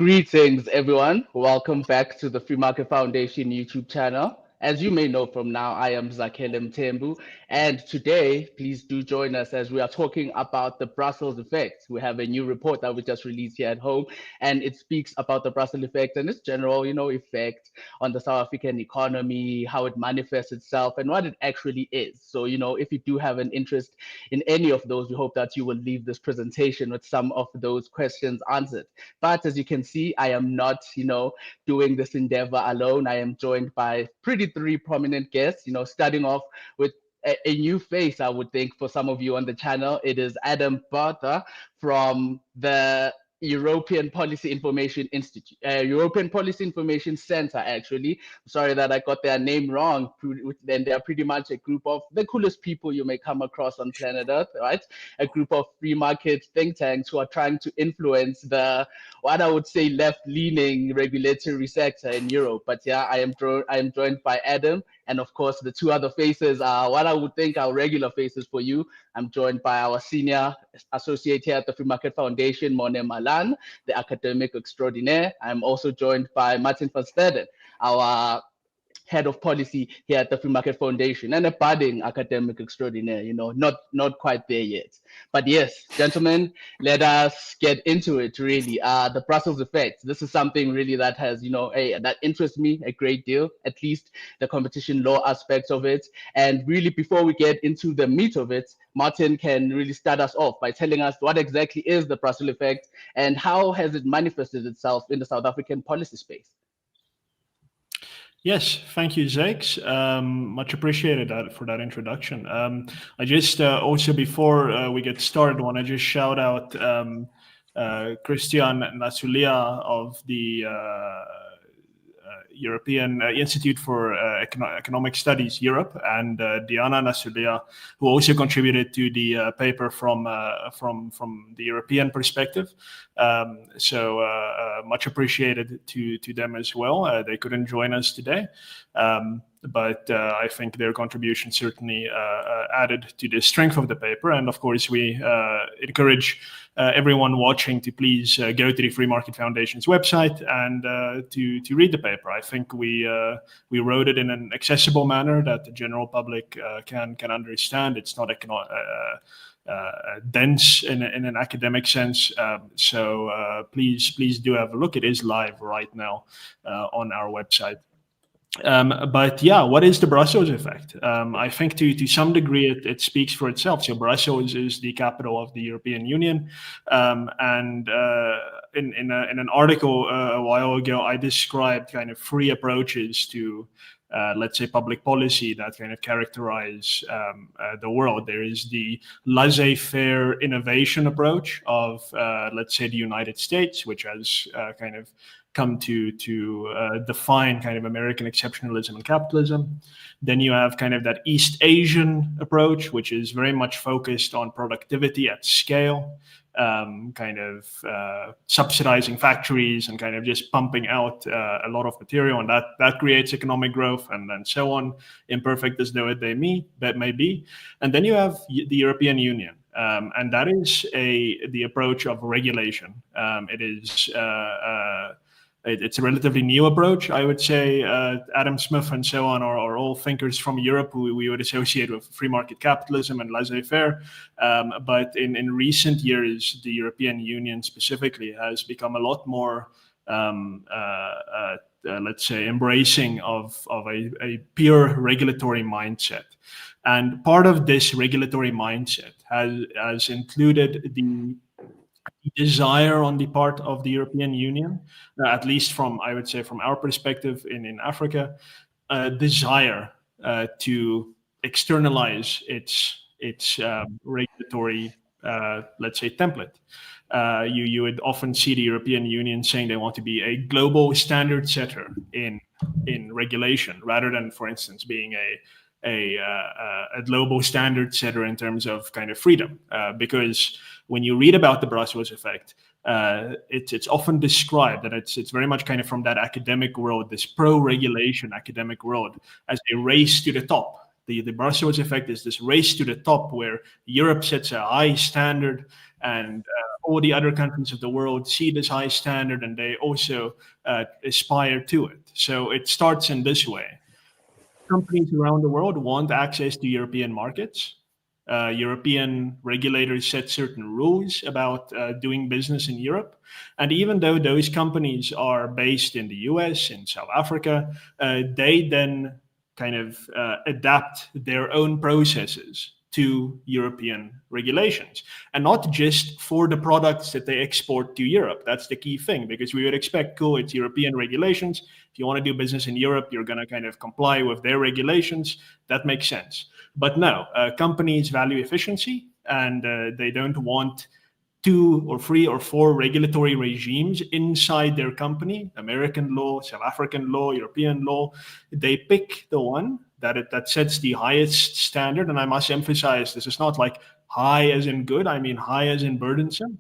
Greetings, everyone. Welcome back to the Free Market Foundation YouTube channel. As you may know from now, I am Zakhele Mthembu, and today, please do join us as we are talking about the Brussels effect. We have a new report that we just released here at home, and it speaks about the Brussels effect and its general, effect on the South African economy, how it manifests itself, and what it actually is. So, if you do have an interest in any of those, we hope that you will leave this presentation with some of those questions answered. But as you can see, I am not, doing this endeavor alone. I am joined by pretty three prominent guests, starting off with a new face, I would think, for some of you on the channel. It is Bartha from the European Policy Information Institute, European Policy Information Center, actually. Sorry that I got their name wrong. Then they're pretty much a group of the coolest people you may come across on planet Earth, right? A group of free market think tanks who are trying to influence what I would say left-leaning regulatory sector in Europe. But yeah, I am joined by Adam, and of course the two other faces are what I would think are regular faces for you. I'm joined by our senior associate here at the Free Market Foundation, Morné Malan, the academic extraordinaire. I'm also joined by Martin van Staden, our head of policy here at the Free Market Foundation, and a budding academic extraordinaire, not quite there yet. But yes, gentlemen, let us get into it, really. The Brussels effect. This is something really that has, that interests me a great deal, at least the competition law aspects of it. And really, before we get into the meat of it, Martin can really start us off by telling us what exactly is the Brussels effect and how has it manifested itself in the South African policy space. Yes, thank you, Zakes. Much appreciated for that introduction. I just also, before we get started, want to just shout out Christian Nasulia of the European Institute for Economic Studies Europe, and Diana Nasulia, who also contributed to the paper from the European perspective. So much appreciated to them as well. They couldn't join us today, but I think their contribution certainly added to the strength of the paper. And of course, we encourage everyone watching to please go to the Free Market Foundation's website and to read the paper. I think we wrote it in an accessible manner that the general public can understand. It's not dense in an academic sense. So please do have a look. It is live right now on our website. But yeah, what is the Brussels effect? I think to some degree it speaks for itself. So Brussels is the capital of the European Union, and in an article a while ago, I described kind of three approaches to let's say public policy that kind of characterize the world. There is the laissez-faire innovation approach of let's say the United States, which has kind of come to define kind of American exceptionalism and capitalism. Then you have kind of that East Asian approach, which is very much focused on productivity at scale, kind of subsidizing factories and kind of just pumping out a lot of material, and that creates economic growth, and then so on, imperfect as though it may be. And then you have the European Union, and that is the approach of regulation. It is it's a relatively new approach, I would say. Adam Smith and so on are all thinkers from Europe who we would associate with free market capitalism and laissez-faire. But in recent years, the European Union specifically has become a lot more, let's say, embracing of a pure regulatory mindset. And part of this regulatory mindset has included the desire on the part of the European Union, at least I would say from our perspective in Africa, desire to externalize its regulatory, let's say, template. You would often see the European Union saying they want to be a global standard setter in regulation, rather than, for instance, being a global standard setter in terms of kind of freedom, because when you read about the Brussels effect, it's often described that it's very much kind of from that academic world, this pro-regulation academic world, as a race to the top. The Brussels effect is this race to the top where Europe sets a high standard and all the other countries of the world see this high standard, and they also aspire to it. So it starts in this way. Companies around the world want access to European markets. European regulators set certain rules about doing business in Europe. And even though those companies are based in the US, in South Africa, they then kind of adapt their own processes to European regulations, and not just for the products that they export to Europe. That's the key thing, because we would expect, cool, it's European regulations. If you want to do business in Europe, you're going to kind of comply with their regulations. That makes sense. But no, companies value efficiency, and they don't want 2 or 3 or 4 regulatory regimes inside their company: American law, South African law, European law. They pick the one that sets the highest standard. And I must emphasize, this is not like high as in good, I mean high as in burdensome.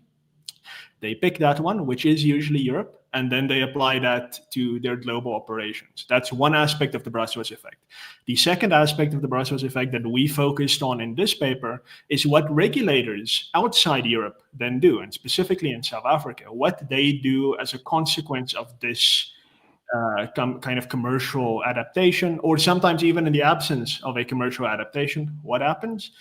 They pick that one, which is usually Europe, and then they apply that to their global operations. That's one aspect of the Brussels effect. The second aspect of the Brussels effect that we focused on in this paper is what regulators outside Europe then do, and specifically in South Africa, what they do as a consequence of this kind of commercial adaptation, or sometimes even in the absence of a commercial adaptation. What happens?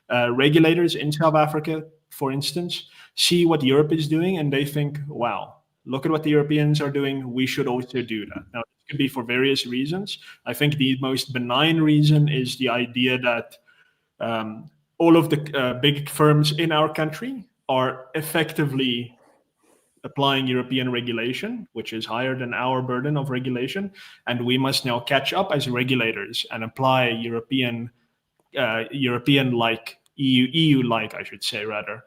Regulators in South Africa, for instance, see what Europe is doing, and they think, wow, look at what the Europeans are doing, we should also do that. Now, this could be for various reasons. I think the most benign reason is the idea that all of the big firms in our country are effectively applying European regulation, which is higher than our burden of regulation, and we must now catch up as regulators and apply European-like, EU-like, I should say, rather,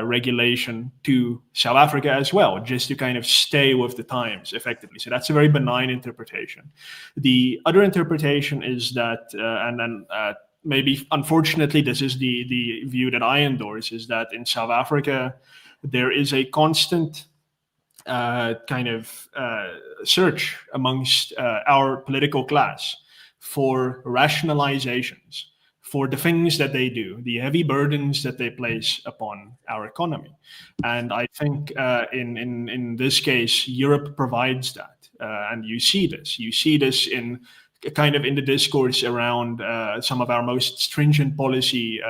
regulation to South Africa as well, just to kind of stay with the times effectively. So that's a very benign interpretation. The other interpretation is that, and then maybe unfortunately this is the view that I endorse, is that in South Africa there is a constant kind of search amongst our political class for rationalizations for the things that they do, the heavy burdens that they place upon our economy. And I think in this case, Europe provides that. And you see this. You see this in kind of in the discourse around some of our most stringent policy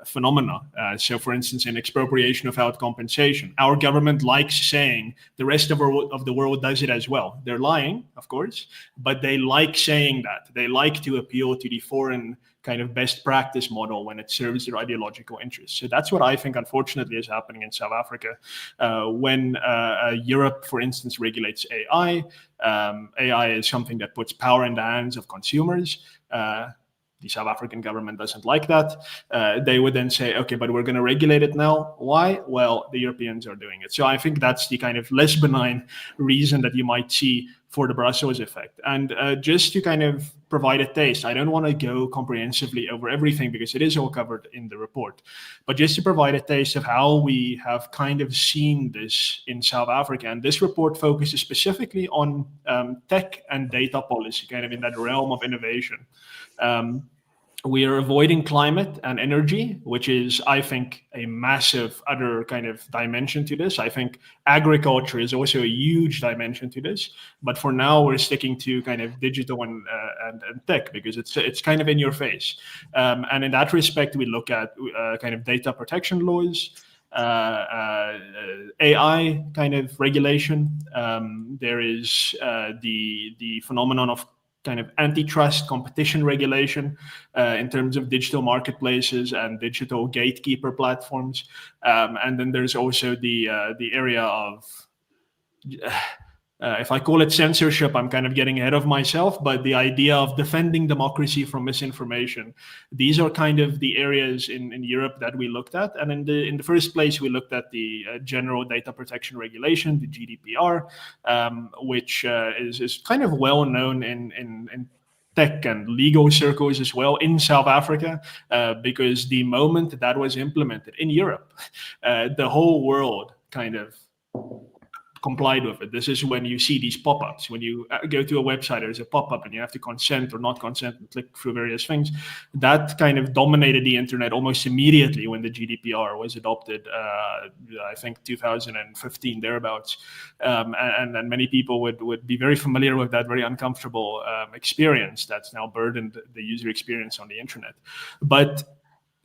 phenomena. So, for instance, in expropriation without compensation, our government likes saying the rest of the world does it as well. They're lying, of course, but they like saying that. They like to appeal to the foreign kind of best practice model when it serves their ideological interests. So that's what I think, unfortunately, is happening in South Africa. When Europe, for instance, regulates AI, AI is something that puts power in the hands of consumers. The South African government doesn't like that. They would then say, okay, but we're going to regulate it now. Why? Well, the Europeans are doing it. So I think that's the kind of less benign reason that you might see for the Brussels effect. And just to kind of provide a taste, I don't want to go comprehensively over everything because it is all covered in the report, but just to provide a taste of how we have kind of seen this in South Africa. And this report focuses specifically on tech and data policy, kind of in that realm of innovation. We are avoiding climate and energy, which is, I think, a massive other kind of dimension to this. I think agriculture is also a huge dimension to this. But for now, we're sticking to kind of digital and tech because it's kind of in your face. And in that respect, we look at kind of data protection laws, AI kind of regulation. There is the phenomenon of kind of antitrust competition regulation in terms of digital marketplaces and digital gatekeeper platforms. And then there's also the area of, if I call it censorship, I'm kind of getting ahead of myself, but the idea of defending democracy from misinformation. These are kind of the areas in Europe that we looked at. And in the first place, we looked at the General Data Protection Regulation, the GDPR, which is kind of well known in tech and legal circles as well in South Africa, because the moment that was implemented in Europe, the whole world kind of complied with it. This is when you see these pop-ups. When you go to a website, there's a pop-up and you have to consent or not consent and click through various things. That kind of dominated the internet almost immediately when the GDPR was adopted, I think 2015, thereabouts. And many people would be very familiar with that very uncomfortable experience that's now burdened the user experience on the internet. But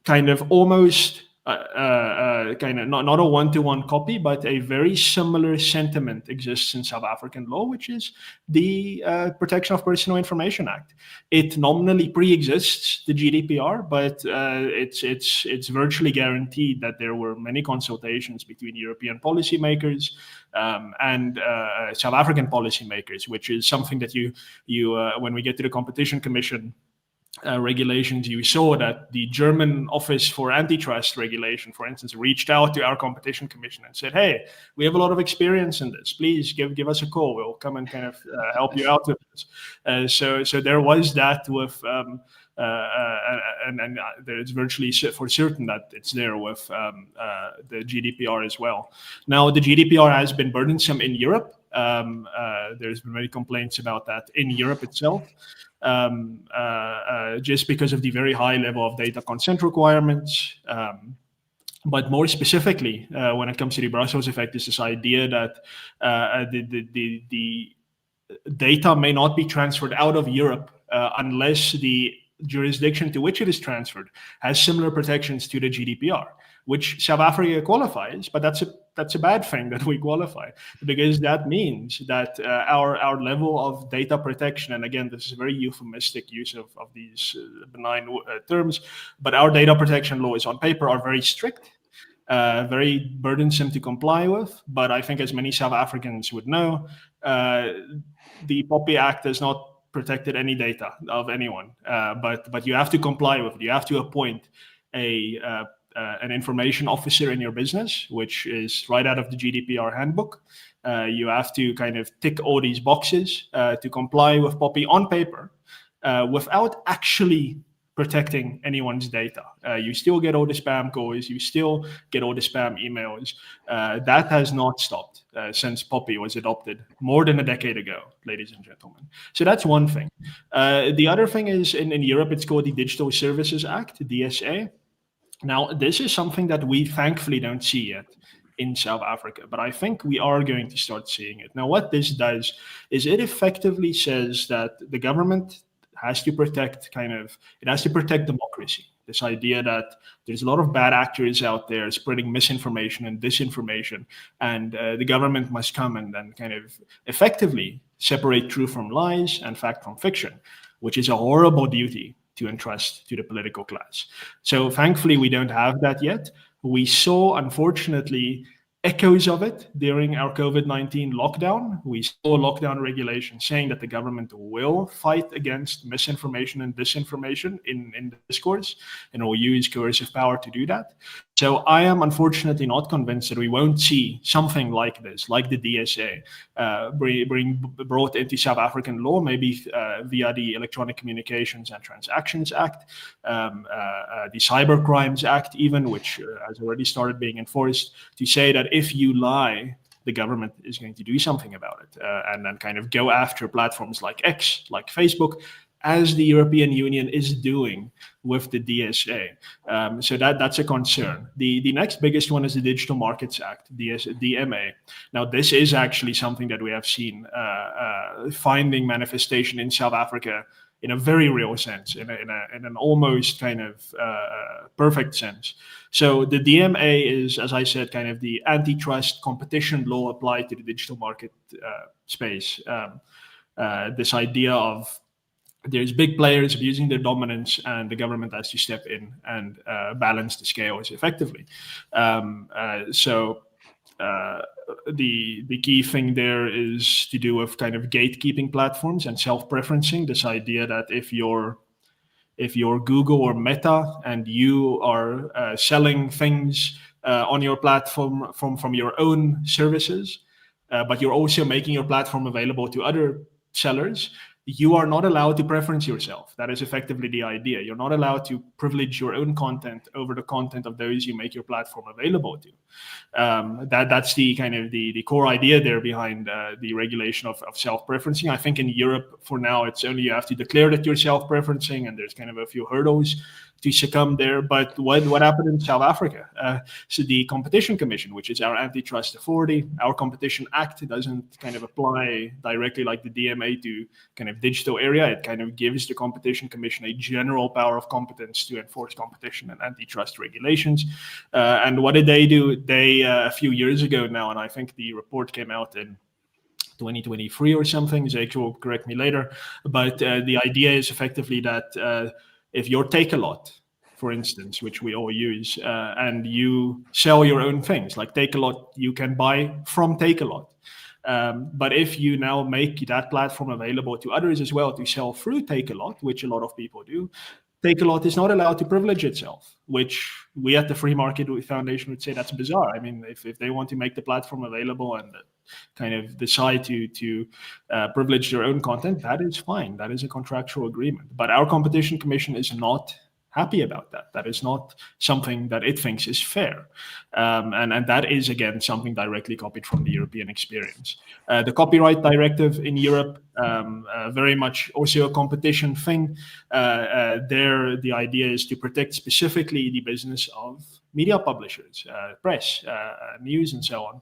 kind of almost kind of not a one-to-one copy, but a very similar sentiment exists in South African law, which is the Protection of Personal Information Act. It nominally pre-exists the GDPR, but it's virtually guaranteed that there were many consultations between European policymakers and South African policymakers, which is something that you when we get to the Competition Commission regulations, you saw that the German Office for Antitrust Regulation, for instance, reached out to our Competition Commission and said, "Hey, we have a lot of experience in this. Please give us a call. We'll come and kind of help you out with this." So there was that with, and it's virtually for certain that it's there with the GDPR as well. Now, the GDPR has been burdensome in Europe. There's been many complaints about that in Europe itself. Just because of the very high level of data consent requirements. But more specifically, when it comes to the Brussels effect, is this idea that the data may not be transferred out of Europe unless the jurisdiction to which it is transferred has similar protections to the GDPR, which South Africa qualifies, but that's a bad thing that we qualify, because that means that our level of data protection, and again, this is a very euphemistic use of these benign terms, but our data protection laws on paper are very strict, very burdensome to comply with. But I think, as many South Africans would know, the POPIA Act has not protected any data of anyone, but you have to comply with it. You have to appoint an information officer in your business, which is right out of the GDPR handbook. You have to kind of tick all these boxes to comply with POPI on paper without actually protecting anyone's data. You still get all the spam calls, you still get all the spam emails. That has not stopped since POPI was adopted more than a decade ago, ladies and gentlemen. So that's one thing. The other thing is in Europe, it's called the Digital Services Act, DSA. Now, this is something that we thankfully don't see yet in South Africa, but I think we are going to start seeing it. Now, what this does is it effectively says that the government has to protect democracy. This idea that there's a lot of bad actors out there spreading misinformation and disinformation, and the government must come and then kind of effectively separate truth from lies and fact from fiction, which is a horrible duty to entrust to the political class. So thankfully, we don't have that yet. We saw, unfortunately, echoes of it during our COVID-19 lockdown. We saw lockdown regulations saying that the government will fight against misinformation and disinformation in the discourse, and will use coercive power to do that. So I am unfortunately not convinced that we won't see something like this, like the DSA, brought into South African law, maybe via the Electronic Communications and Transactions Act, the Cyber Crimes Act even, which has already started being enforced, to say that if you lie, the government is going to do something about it, and then kind of go after platforms like X, like Facebook, as the European Union is doing with the DSA. So that's a concern. The next biggest one is the Digital Markets Act, DMA. Now, this is actually something that we have seen finding manifestation in South Africa in a very real sense, in an almost kind of perfect sense. So the DMA is, as I said, kind of the antitrust competition law applied to the digital market space. This idea of there's big players abusing their dominance, and the government has to step in and balance the scales effectively. So the key thing there is to do with kind of gatekeeping platforms and self-preferencing. This idea that if you're Google or Meta and you are selling things on your platform from your own services, but you're also making your platform available to other sellers, you are not allowed to preference yourself. That is effectively the idea. You're not allowed to privilege your own content over the content of those you make your platform available to. That's the kind of the core idea there behind the regulation of self-preferencing. I think in Europe for now it's only you have to declare that you're self-preferencing, and there's kind of a few hurdles to succumb there. But what happened in South Africa? So the Competition Commission, which is our antitrust authority, our Competition Act doesn't kind of apply directly like the DMA to kind of digital area. It kind of gives the Competition Commission a general power of competence to enforce competition and antitrust regulations. And what did they do? They a few years ago now, and I think the report came out in 2023 or something. Zakhele will correct me later, but the idea is effectively that if you're Takealot, for instance, which we all use, and you sell your own things, like Takealot, you can buy from Takealot. But if you now make that platform available to others as well to sell through Takealot, which a lot of people do, Takealot is not allowed to privilege itself, which we at the Free Market Foundation would say that's bizarre. I mean, if they want to make the platform available and kind of decide to privilege their own content, that is fine. That is a contractual agreement. But our Competition Commission is not happy about that. That is not something that it thinks is fair. And that is, again, something directly copied from the European experience. The copyright directive in Europe, very much also a competition thing. There, the idea is to protect specifically the business of media publishers, press, news, and so on.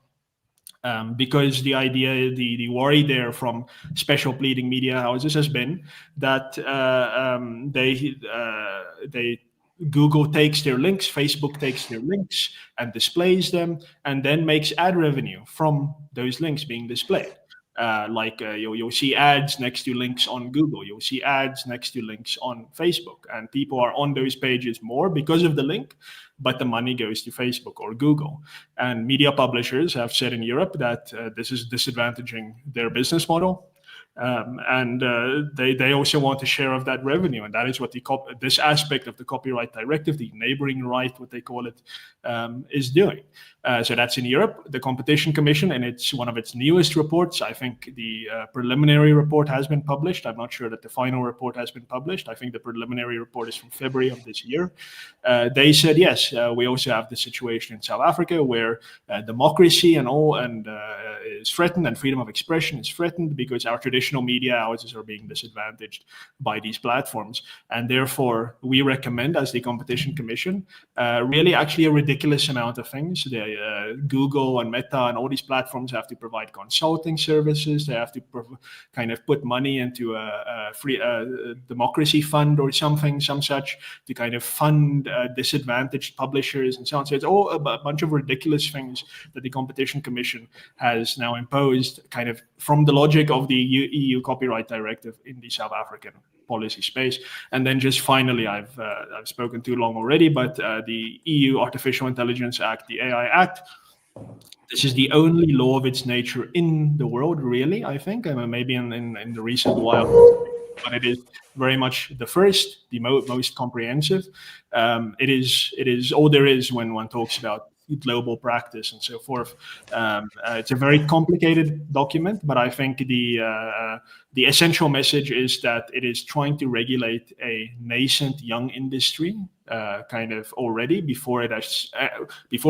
Because the idea, the worry there from special pleading media houses has been that Google takes their links, Facebook takes their links and displays them, and then makes ad revenue from those links being displayed. You'll see ads next to links on Google. You'll see ads next to links on Facebook, and people are on those pages more because of the link, but the money goes to Facebook or Google. And media publishers have said in Europe that this is disadvantaging their business model. They also want a share of that revenue, and that is what this aspect of the copyright directive, the neighboring right, what they call it, is doing. So that's in Europe. The Competition Commission, and it's one of its newest reports. I think the preliminary report has been published. I'm not sure that the final report has been published. I think the preliminary report is from February of this year. They said, yes, we also have the situation in South Africa where democracy is threatened, and freedom of expression is threatened because our traditional media houses are being disadvantaged by these platforms. And therefore, we recommend, as the Competition Commission, really actually a ridiculous amount of things. Google and Meta and all these platforms have to provide consulting services. They have to kind of put money into a free democracy fund or something, some such, to kind of fund disadvantaged publishers and so on. So it's all a bunch of ridiculous things that the Competition Commission has now imposed, kind of from the logic of the EU copyright directive in the South African policy space. And then just finally, I've spoken too long already, but the EU Artificial Intelligence Act, the AI Act, this is the only law of its nature in the world, really, I think. I mean, maybe in the recent while, but it is very much the first, the most comprehensive. It is all there is when one talks about global practice and so forth. It's a very complicated document, but I think the essential message is that it is trying to regulate a nascent young industry kind of already before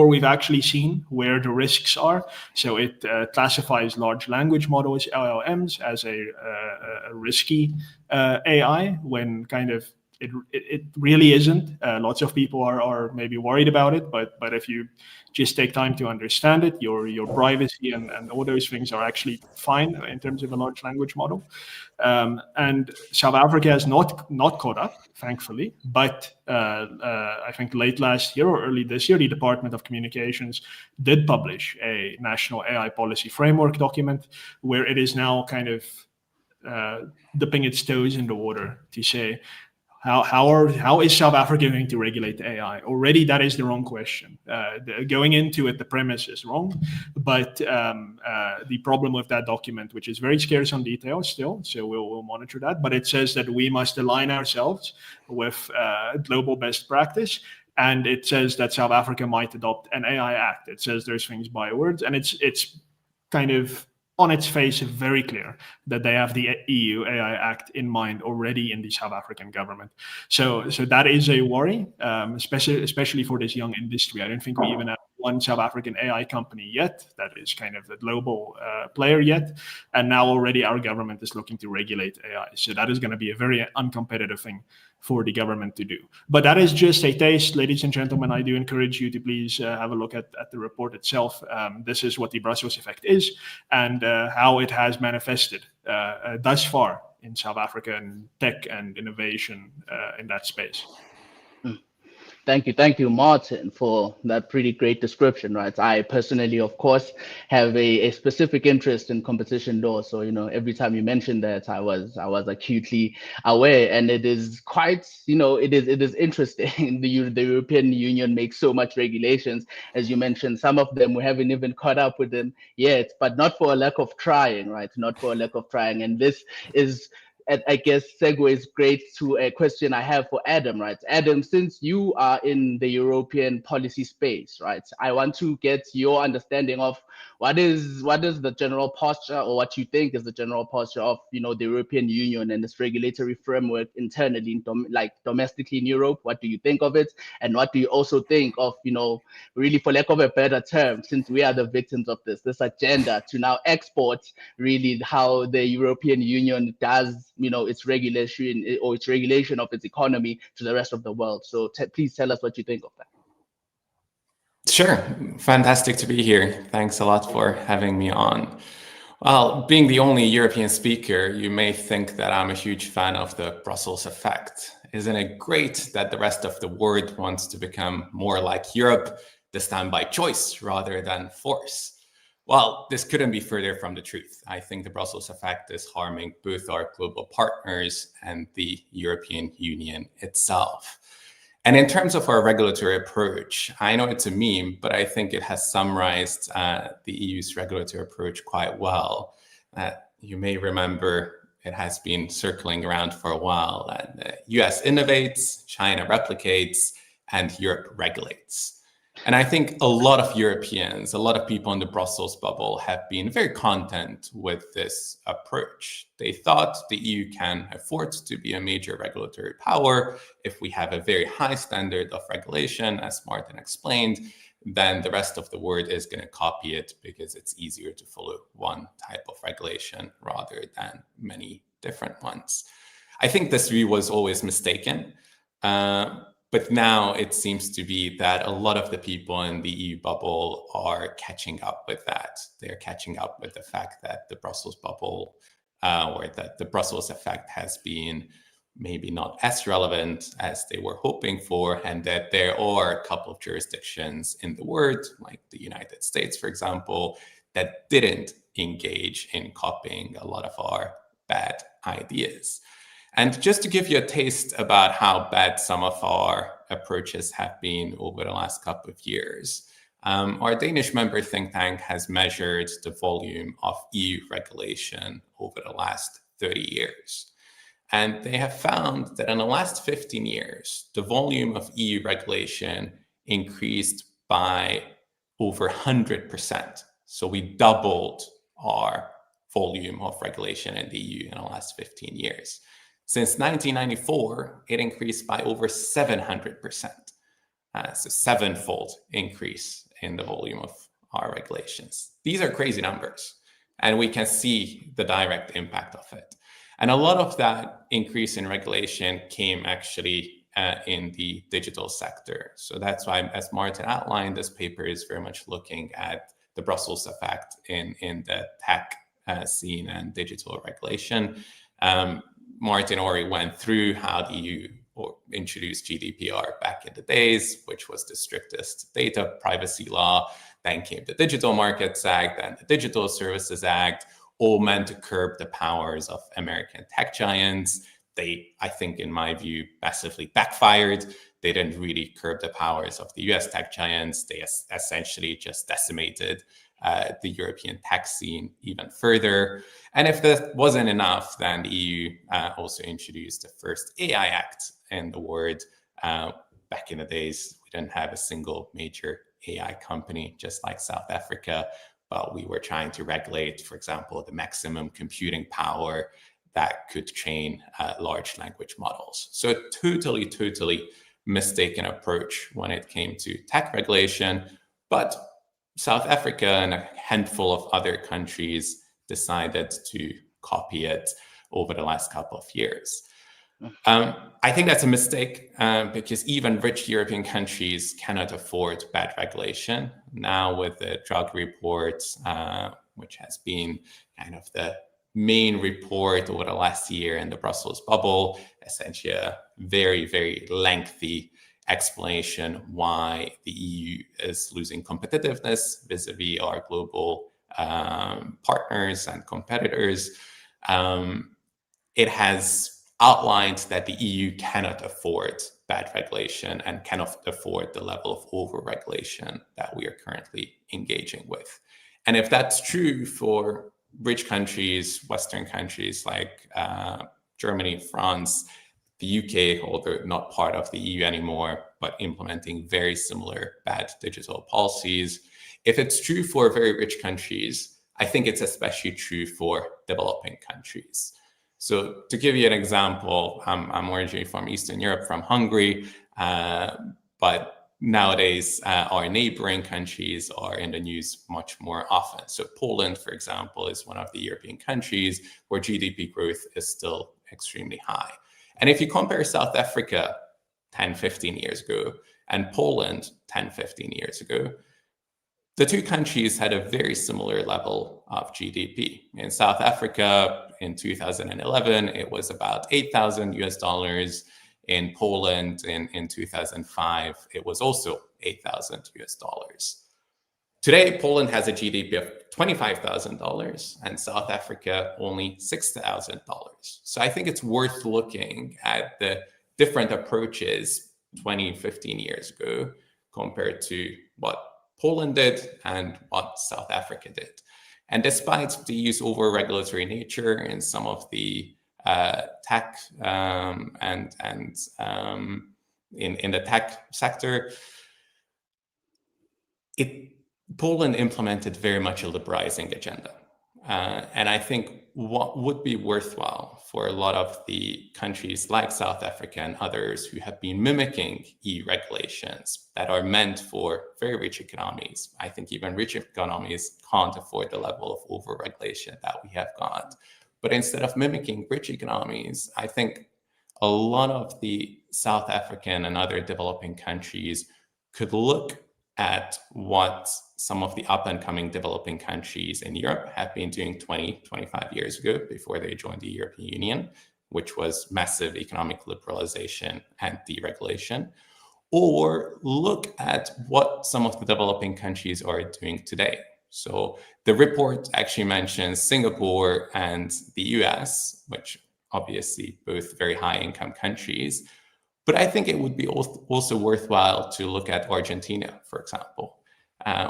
we've actually seen where the risks are. So it classifies large language models, LLMs, as a risky AI, when kind of it really isn't. Lots of people are maybe worried about it, but if you just take time to understand it, your privacy and all those things are actually fine in terms of a large language model. And South Africa has not caught up, thankfully, but I think late last year or early this year, the Department of Communications did publish a national AI policy framework document where it is now kind of dipping its toes in the water to say, how is South Africa going to regulate AI? Already, that is the wrong question. Going into it, the premise is wrong. But the problem with that document, which is very scarce on details still, so we'll monitor that, but it says that we must align ourselves with global best practice. And it says that South Africa might adopt an AI Act. It says those things by words, and it's kind of on its face very clear that they have the EU AI Act in mind already in the South African government. So that is a worry, especially for this young industry. I don't think we even have one South African AI company yet that is kind of the global player yet. And now already our government is looking to regulate AI. So that is going to be a very uncompetitive thing for the government to do. But that is just a taste, ladies and gentlemen. I do encourage you to please have a look at the report itself. This is what the Brussels effect is and how it has manifested thus far in South African tech and innovation in that space. Thank you, Martin, for that pretty great description, right? I personally, of course, have a specific interest in competition law. So, every time you mentioned that, I was acutely aware, and it is quite, it is interesting. The European Union makes so much regulations, as you mentioned. Some of them we haven't even caught up with them yet, but not for a lack of trying, right? Not for a lack of trying, and this is, I guess, segues great to a question I have for Adam, right? Adam, since you are in the European policy space, right, I want to get your understanding of what is the general posture, or what you think is the general posture of, the European Union and this regulatory framework internally, domestically in Europe. What do you think of it? And what do you also think of, really, for lack of a better term, since we are the victims of this agenda to now export really how the European Union does, its regulation of its economy to the rest of the world. So please tell us what you think of that. Sure. Fantastic to be here. Thanks a lot for having me on. Well, being the only European speaker, you may think that I'm a huge fan of the Brussels effect. Isn't it great that the rest of the world wants to become more like Europe, this time by choice rather than force? Well, this couldn't be further from the truth. I think the Brussels effect is harming both our global partners and the European Union itself. And in terms of our regulatory approach, I know it's a meme, but I think it has summarized the EU's regulatory approach quite well. You may remember it has been circling around for a while. US innovates, China replicates, and Europe regulates. And I think a lot of Europeans, a lot of people in the Brussels bubble have been very content with this approach. They thought the EU can afford to be a major regulatory power. If we have a very high standard of regulation, as Martin explained, then the rest of the world is going to copy it because it's easier to follow one type of regulation rather than many different ones. I think this view was always mistaken. But now it seems to be that a lot of the people in the EU bubble are catching up with that. They're catching up with the fact that the Brussels bubble or that the Brussels effect has been maybe not as relevant as they were hoping for, and that there are a couple of jurisdictions in the world, like the United States, for example, that didn't engage in copying a lot of our bad ideas. And just to give you a taste about how bad some of our approaches have been over the last couple of years, our Danish member think tank has measured the volume of EU regulation over the last 30 years. And they have found that in the last 15 years, the volume of EU regulation increased by over 100%. So we doubled our volume of regulation in the EU in the last 15 years. Since 1994, it increased by over 700%. So sevenfold increase in the volume of our regulations. These are crazy numbers, and we can see the direct impact of it. And a lot of that increase in regulation came actually in the digital sector. So that's why, as Martin outlined, this paper is very much looking at the Brussels effect in the tech scene and digital regulation. Martin already went through how the EU introduced GDPR back in the days, which was the strictest data privacy law. Then came the Digital Markets Act and the Digital Services Act, all meant to curb the powers of American tech giants. They, I think, in my view, massively backfired. They didn't really curb the powers of the US tech giants. They essentially just decimated the European tech scene even further. And if that wasn't enough, then the EU also introduced the first AI Act in the world. Back in the days, we didn't have a single major AI company, just like South Africa, but we were trying to regulate, for example, the maximum computing power that could train large language models. So totally mistaken approach when it came to tech regulation. But South Africa and a handful of other countries decided to copy it over the last couple of years. I think that's a mistake because even rich European countries cannot afford bad regulation. Now with the drug report, which has been kind of the main report over the last year in the Brussels bubble, essentially a very, very lengthy explanation why the EU is losing competitiveness vis-a-vis our global partners and competitors. It has outlined that the EU cannot afford bad regulation and cannot afford the level of over-regulation that we are currently engaging with. And if that's true for rich countries, Western countries like Germany, France, the UK, although not part of the EU anymore, but implementing very similar bad digital policies, if it's true for very rich countries, I think it's especially true for developing countries. So to give you an example, I'm originally from Eastern Europe, from Hungary, but nowadays our neighboring countries are in the news much more often. So Poland, for example, is one of the European countries where GDP growth is still extremely high. And if you compare South Africa 10, 15 years ago and Poland 10, 15 years ago, the two countries had a very similar level of GDP. In South Africa, in 2011, it was about 8,000 US dollars. In Poland, in 2005, it was also 8,000 US dollars. Today, Poland has a GDP of $25,000 and South Africa only $6,000. So I think it's worth looking at the different approaches 20, 15 years ago compared to what Poland did and what South Africa did. And despite the EU's over-regulatory nature in some of the tech and in the tech sector, Poland implemented very much a liberalizing agenda. And I think what would be worthwhile for a lot of the countries like South Africa and others who have been mimicking EU regulations that are meant for very rich economies. I think even rich economies can't afford the level of over-regulation that we have got. But instead of mimicking rich economies, I think a lot of the South African and other developing countries could look at what some of the up-and-coming developing countries in Europe have been doing 20, 25 years ago before they joined the European Union, which was massive economic liberalization and deregulation, or look at what some of the developing countries are doing today. So the report actually mentions Singapore and the US, which obviously both very high-income countries. But I think it would be also worthwhile to look at Argentina, for example,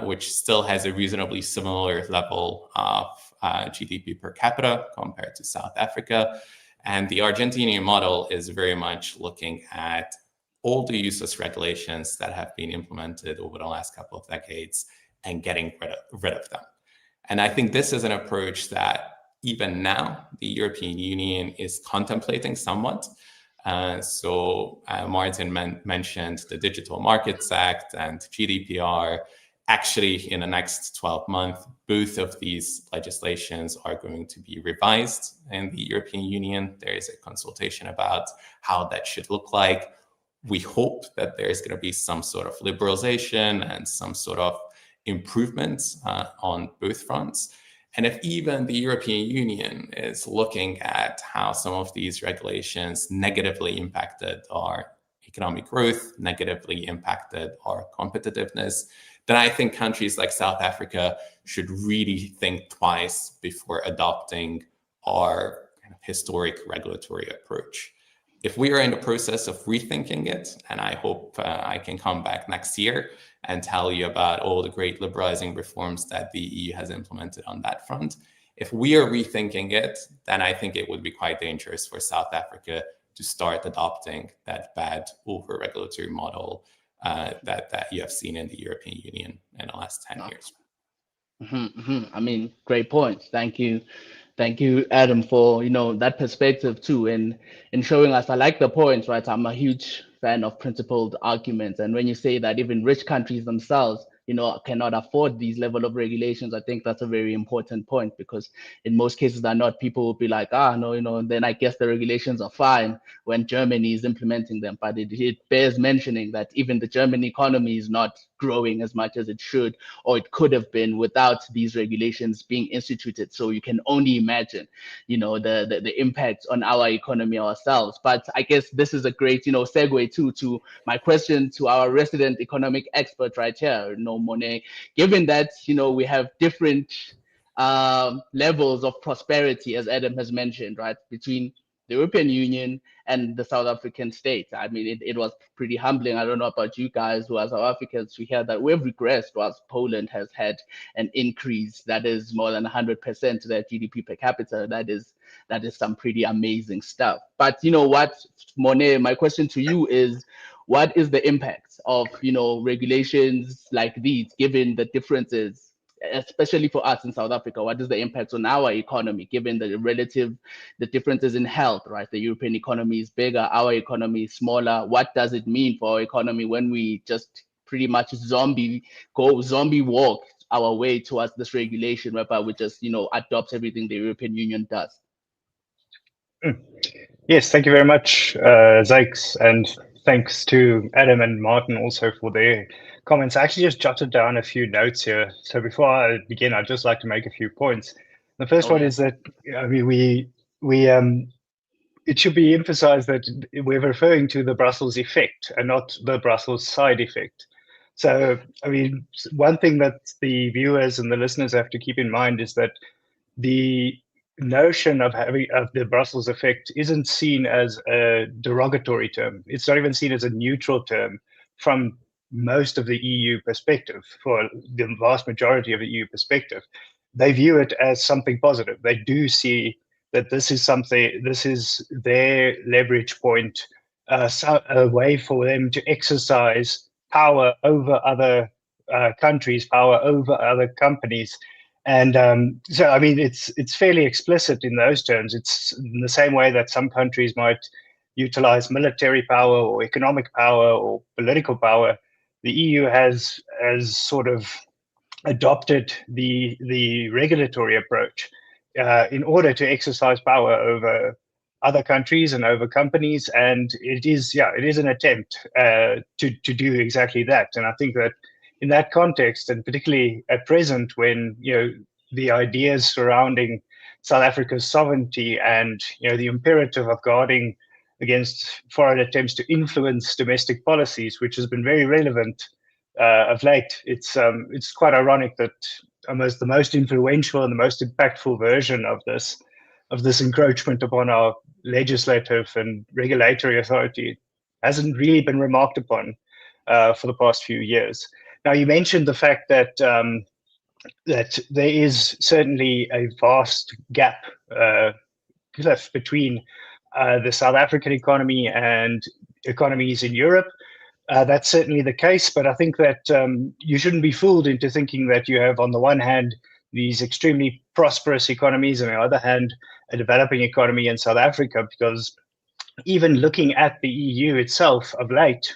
which still has a reasonably similar level of GDP per capita compared to South Africa. And the Argentinian model is very much looking at all the useless regulations that have been implemented over the last couple of decades and getting rid of them. And I think this is an approach that even now the European Union is contemplating somewhat. So Martin mentioned the Digital Markets Act and GDPR. Actually, in the next 12 months, both of these legislations are going to be revised in the European Union. There is a consultation about how that should look like. We hope that there's going to be some sort of liberalization and some sort of improvements on both fronts. And if even the European Union is looking at how some of these regulations negatively impacted our economic growth, negatively impacted our competitiveness, then I think countries like South Africa should really think twice before adopting our kind of historic regulatory approach. If we are in the process of rethinking it, and I hope I can come back next year and tell you about all the great liberalizing reforms that the EU has implemented on that front. If we are rethinking it, then I think it would be quite dangerous for South Africa to start adopting that bad over-regulatory model that you have seen in the European Union in the last 10 years. I mean, great points. Thank you. Thank you, Adam, for that perspective too, and in showing us. I like the points, right? I'm a huge fan of principled arguments, and when you say that even rich countries themselves cannot afford these level of regulations. I think that's a very important point, because in most cases they're not. People will be like, no, then I guess the regulations are fine when Germany is implementing them. But it bears mentioning that even the German economy is not growing as much as it should, or it could have been, without these regulations being instituted. So you can only imagine, the impact on our economy ourselves. But I guess this is a great, segue to my question to our resident economic expert right here, Morné. Given that, we have different levels of prosperity, as Adam has mentioned, right, between the European Union and the South African state. I mean, it was pretty humbling. I don't know about you guys who are South Africans to hear that we've regressed, whilst Poland has had an increase that is more than 100% to their GDP per capita. That is some pretty amazing stuff. But you know what, Morné, my question to you is, what is the impact of, regulations like these, given the differences, especially for us in South Africa? What is the impact on our economy, given the differences in health, right? The European economy is bigger, our economy is smaller. What does it mean for our economy when we just pretty much zombie walk our way towards this regulation, whereby we just, adopt everything the European Union does? Yes, thank you very much, Zakes, and thanks to Adam and Martin also for their comments. I actually just jotted down a few notes here. So before I begin, I'd just like to make a few points. The first one is that, I mean, it should be emphasized that we're referring to the Brussels effect and not the Brussels side effect. So, I mean, one thing that the viewers and the listeners have to keep in mind is that the notion of the Brussels effect isn't seen as a derogatory term. It's not even seen as a neutral term from most of the EU perspective. For the vast majority of the EU perspective, they view it as something positive. They do see that this is their leverage point, a way for them to exercise power over other countries, power over other companies. And so, I mean, it's fairly explicit in those terms. It's in the same way that some countries might utilize military power or economic power or political power. The EU has sort of adopted the regulatory approach in order to exercise power over other countries and over companies. And it is an attempt to do exactly that. And I think that in that context, and particularly at present, when the ideas surrounding South Africa's sovereignty and the imperative of guarding against foreign attempts to influence domestic policies, which has been very relevant of late, it's quite ironic that almost the most influential and the most impactful version of this encroachment upon our legislative and regulatory authority hasn't really been remarked upon for the past few years. Now, you mentioned the fact that that there is certainly a vast gap left between the South African economy and economies in Europe. That's certainly the case, but I think that you shouldn't be fooled into thinking that you have, on the one hand, these extremely prosperous economies, and on the other hand, a developing economy in South Africa, because even looking at the EU itself of late,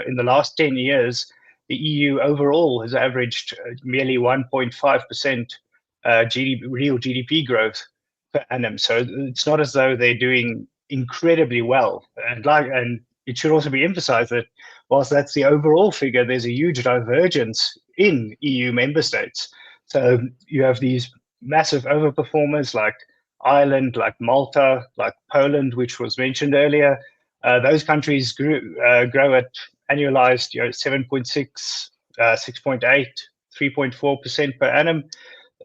in the last 10 years, the EU overall has averaged merely 1.5% real GDP growth per annum. So it's not as though they're doing incredibly well. And it should also be emphasized that whilst that's the overall figure, there's a huge divergence in EU member states. So you have these massive overperformers like Ireland, like Malta, like Poland, which was mentioned earlier. Those countries grow at annualized 7.6, 6.8, 3.4% per annum.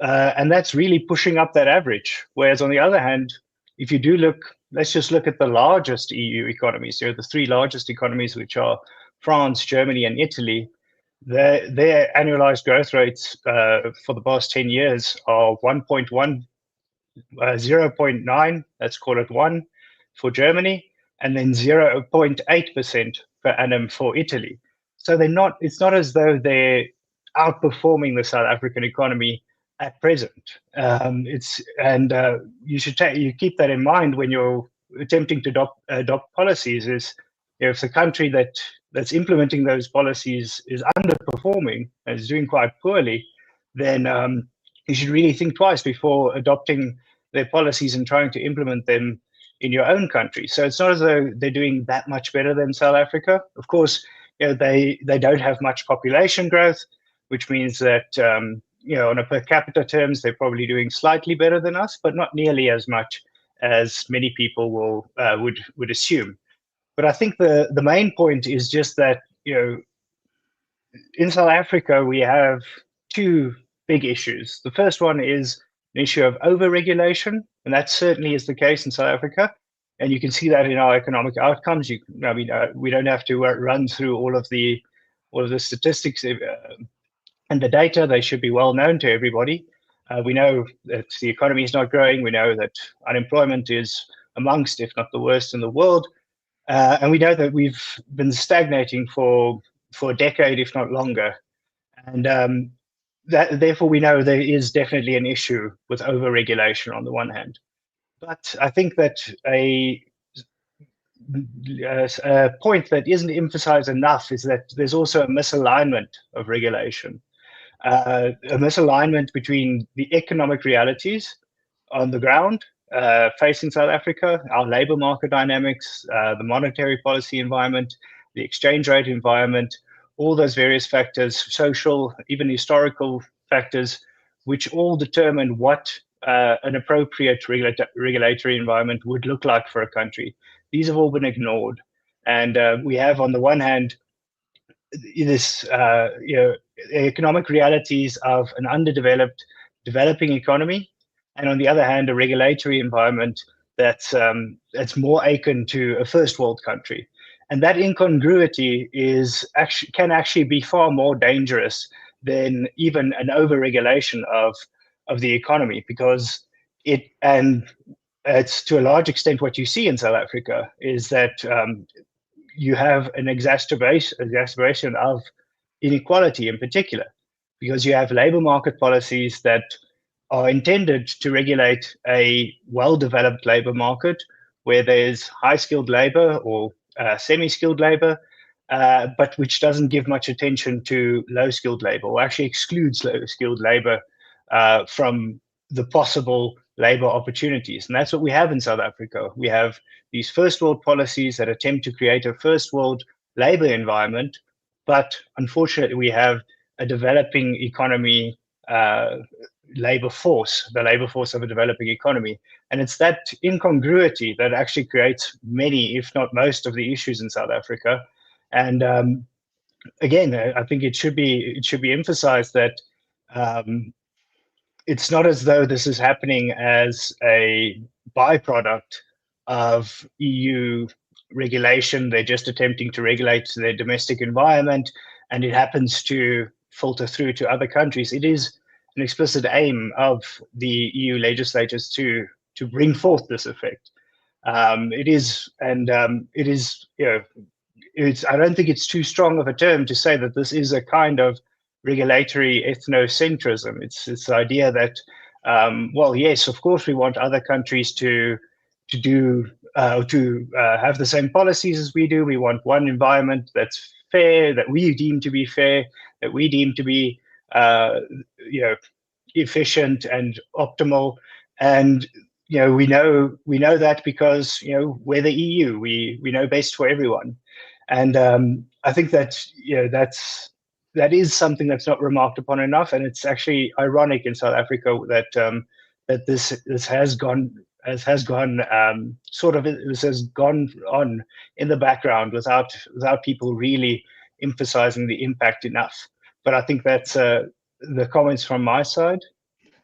And that's really pushing up that average. Whereas on the other hand, if you do look, let's just look at the largest EU economies. The three largest economies, which are France, Germany, and Italy. Their annualized growth rates for the past 10 years are 1.1, 0.9, let's call it 1 for Germany, and then 0.8% per annum for Italy. So it's not as though they're outperforming the South African economy at present. You should keep that in mind when you're attempting to adopt policies. Is if the country that that's implementing those policies is underperforming and is doing quite poorly, then you should really think twice before adopting their policies and trying to implement them in your own country. So it's not as though they're doing that much better than South Africa. Of course, they don't have much population growth, which means that on a per capita terms, they're probably doing slightly better than us, but not nearly as much as many people would assume. But I think the main point is just that in South Africa we have two big issues. The first one is an issue of over-regulation, and that certainly is the case in South Africa. And you can see that in our economic outcomes. We don't have to run through all of the statistics and the data. They should be well known to everybody. We know that the economy is not growing. We know that unemployment is amongst, if not the worst in the world. And we know that we've been stagnating for a decade, if not longer. And therefore, we know there is definitely an issue with over-regulation on the one hand. But I think that a point that isn't emphasized enough is that there's also a misalignment of regulation. A misalignment between the economic realities on the ground facing South Africa, our labor market dynamics, the monetary policy environment, the exchange rate environment, all those various factors, social, even historical factors, which all determine what an appropriate regulatory environment would look like for a country. These have all been ignored. And we have, on the one hand, this economic realities of an underdeveloped, developing economy, and on the other hand, a regulatory environment that's more akin to a first world country. And that incongruity can actually be far more dangerous than even an over-regulation of the economy, because it's to a large extent what you see in South Africa is that you have an exacerbation of inequality in particular, because you have labor market policies that are intended to regulate a well-developed labor market where there's high-skilled labor or semi-skilled labor, but which doesn't give much attention to low-skilled labor, or actually excludes low-skilled labor from the possible labor opportunities. And that's what we have in South Africa. We have these first world policies that attempt to create a first world labor environment, but unfortunately we have a developing economy labor force, the labor force of a developing economy. And it's that incongruity that actually creates many, if not most, of the issues in South Africa. And again, I think it should be emphasized that it's not as though this is happening as a byproduct of EU regulation. They're just attempting to regulate their domestic environment, and it happens to filter through to other countries. It is an explicit aim of the EU legislators to bring forth this effect. It is, I don't think it's too strong of a term to say that this is a kind of regulatory ethnocentrism. It's the idea that, well, yes, of course, we want other countries to have the same policies as we do. We want one environment that's fair, that we deem to be fair, that we deem to be efficient and optimal. And we know that because we're the EU. We know best for everyone. And I think that that is something that's not remarked upon enough, and it's actually ironic in South Africa that this has gone on in the background without people really emphasizing the impact enough. But I think that's the comments from my side.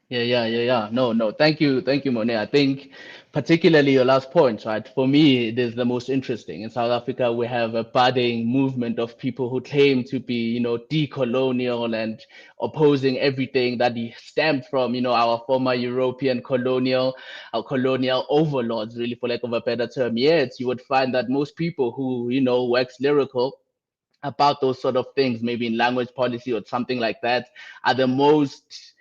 Yeah. No. Thank you, Morné. I think particularly your last point, right? For me, it is the most interesting. In South Africa, we have a budding movement of people who claim to be, decolonial and opposing everything that stemmed from, our former European colonial overlords, really, for lack of a better term. Yet you would find that most people who, wax lyrical about those sort of things, maybe in language policy or something like that, are the most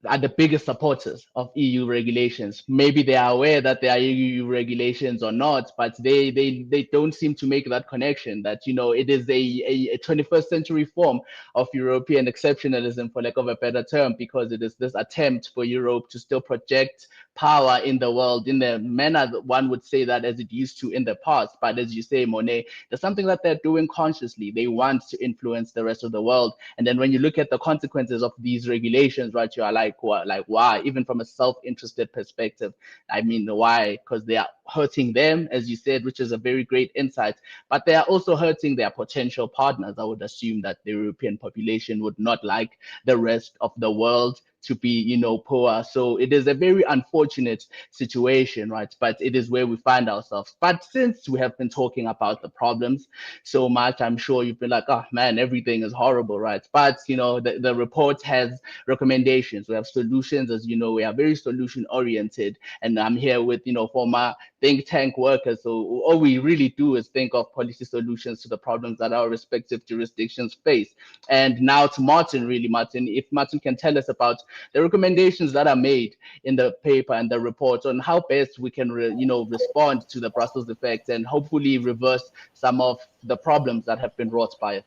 are the biggest supporters of EU regulations. Maybe they are aware that there are EU regulations or not, but they don't seem to make that connection that, it is a 21st century form of European exceptionalism, for lack of a better term, because it is this attempt for Europe to still project power in the world in the manner that one would say that as it used to in the past. But as you say, Morné, there's something that they're doing consciously. They want to influence the rest of the world. And then when you look at the consequences of these regulations, right, you are like, what? Like, why? Even from a self-interested perspective, I mean, why? Because they are hurting them, as you said, which is a very great insight. But they are also hurting their potential partners. I would assume that the European population would not like the rest of the world to be, poor. So it is a very unfortunate situation, right? But it is where we find ourselves. But since we have been talking about the problems so much, I'm sure you've been like, oh man, everything is horrible, right? But the report has recommendations. We have solutions, as you know, we are very solution oriented. And I'm here with, former think tank workers. So all we really do is think of policy solutions to the problems that our respective jurisdictions face. And now to Martin, really, Martin, if Martin can tell us about the recommendations that are made in the paper and the report on how best we can, respond to the Brussels effect and hopefully reverse some of the problems that have been wrought by it.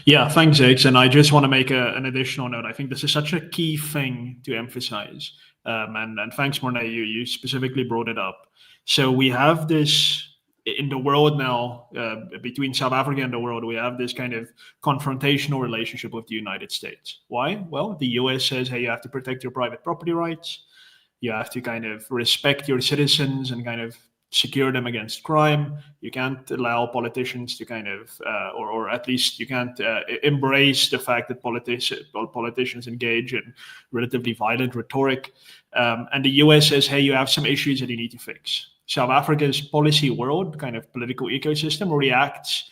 Yeah, thanks, X. And I just want to make an additional note. I think this is such a key thing to emphasize. And thanks, Morné, you specifically brought it up. So we have this in the world now, between South Africa and the world, we have this kind of confrontational relationship with the United States. Why? Well, the US says, hey, you have to protect your private property rights. You have to kind of respect your citizens and kind of secure them against crime. You can't allow politicians to kind of, or at least you can't embrace the fact that politicians engage in relatively violent rhetoric. And the US says, hey, you have some issues that you need to fix. South Africa's policy world, kind of political ecosystem, reacts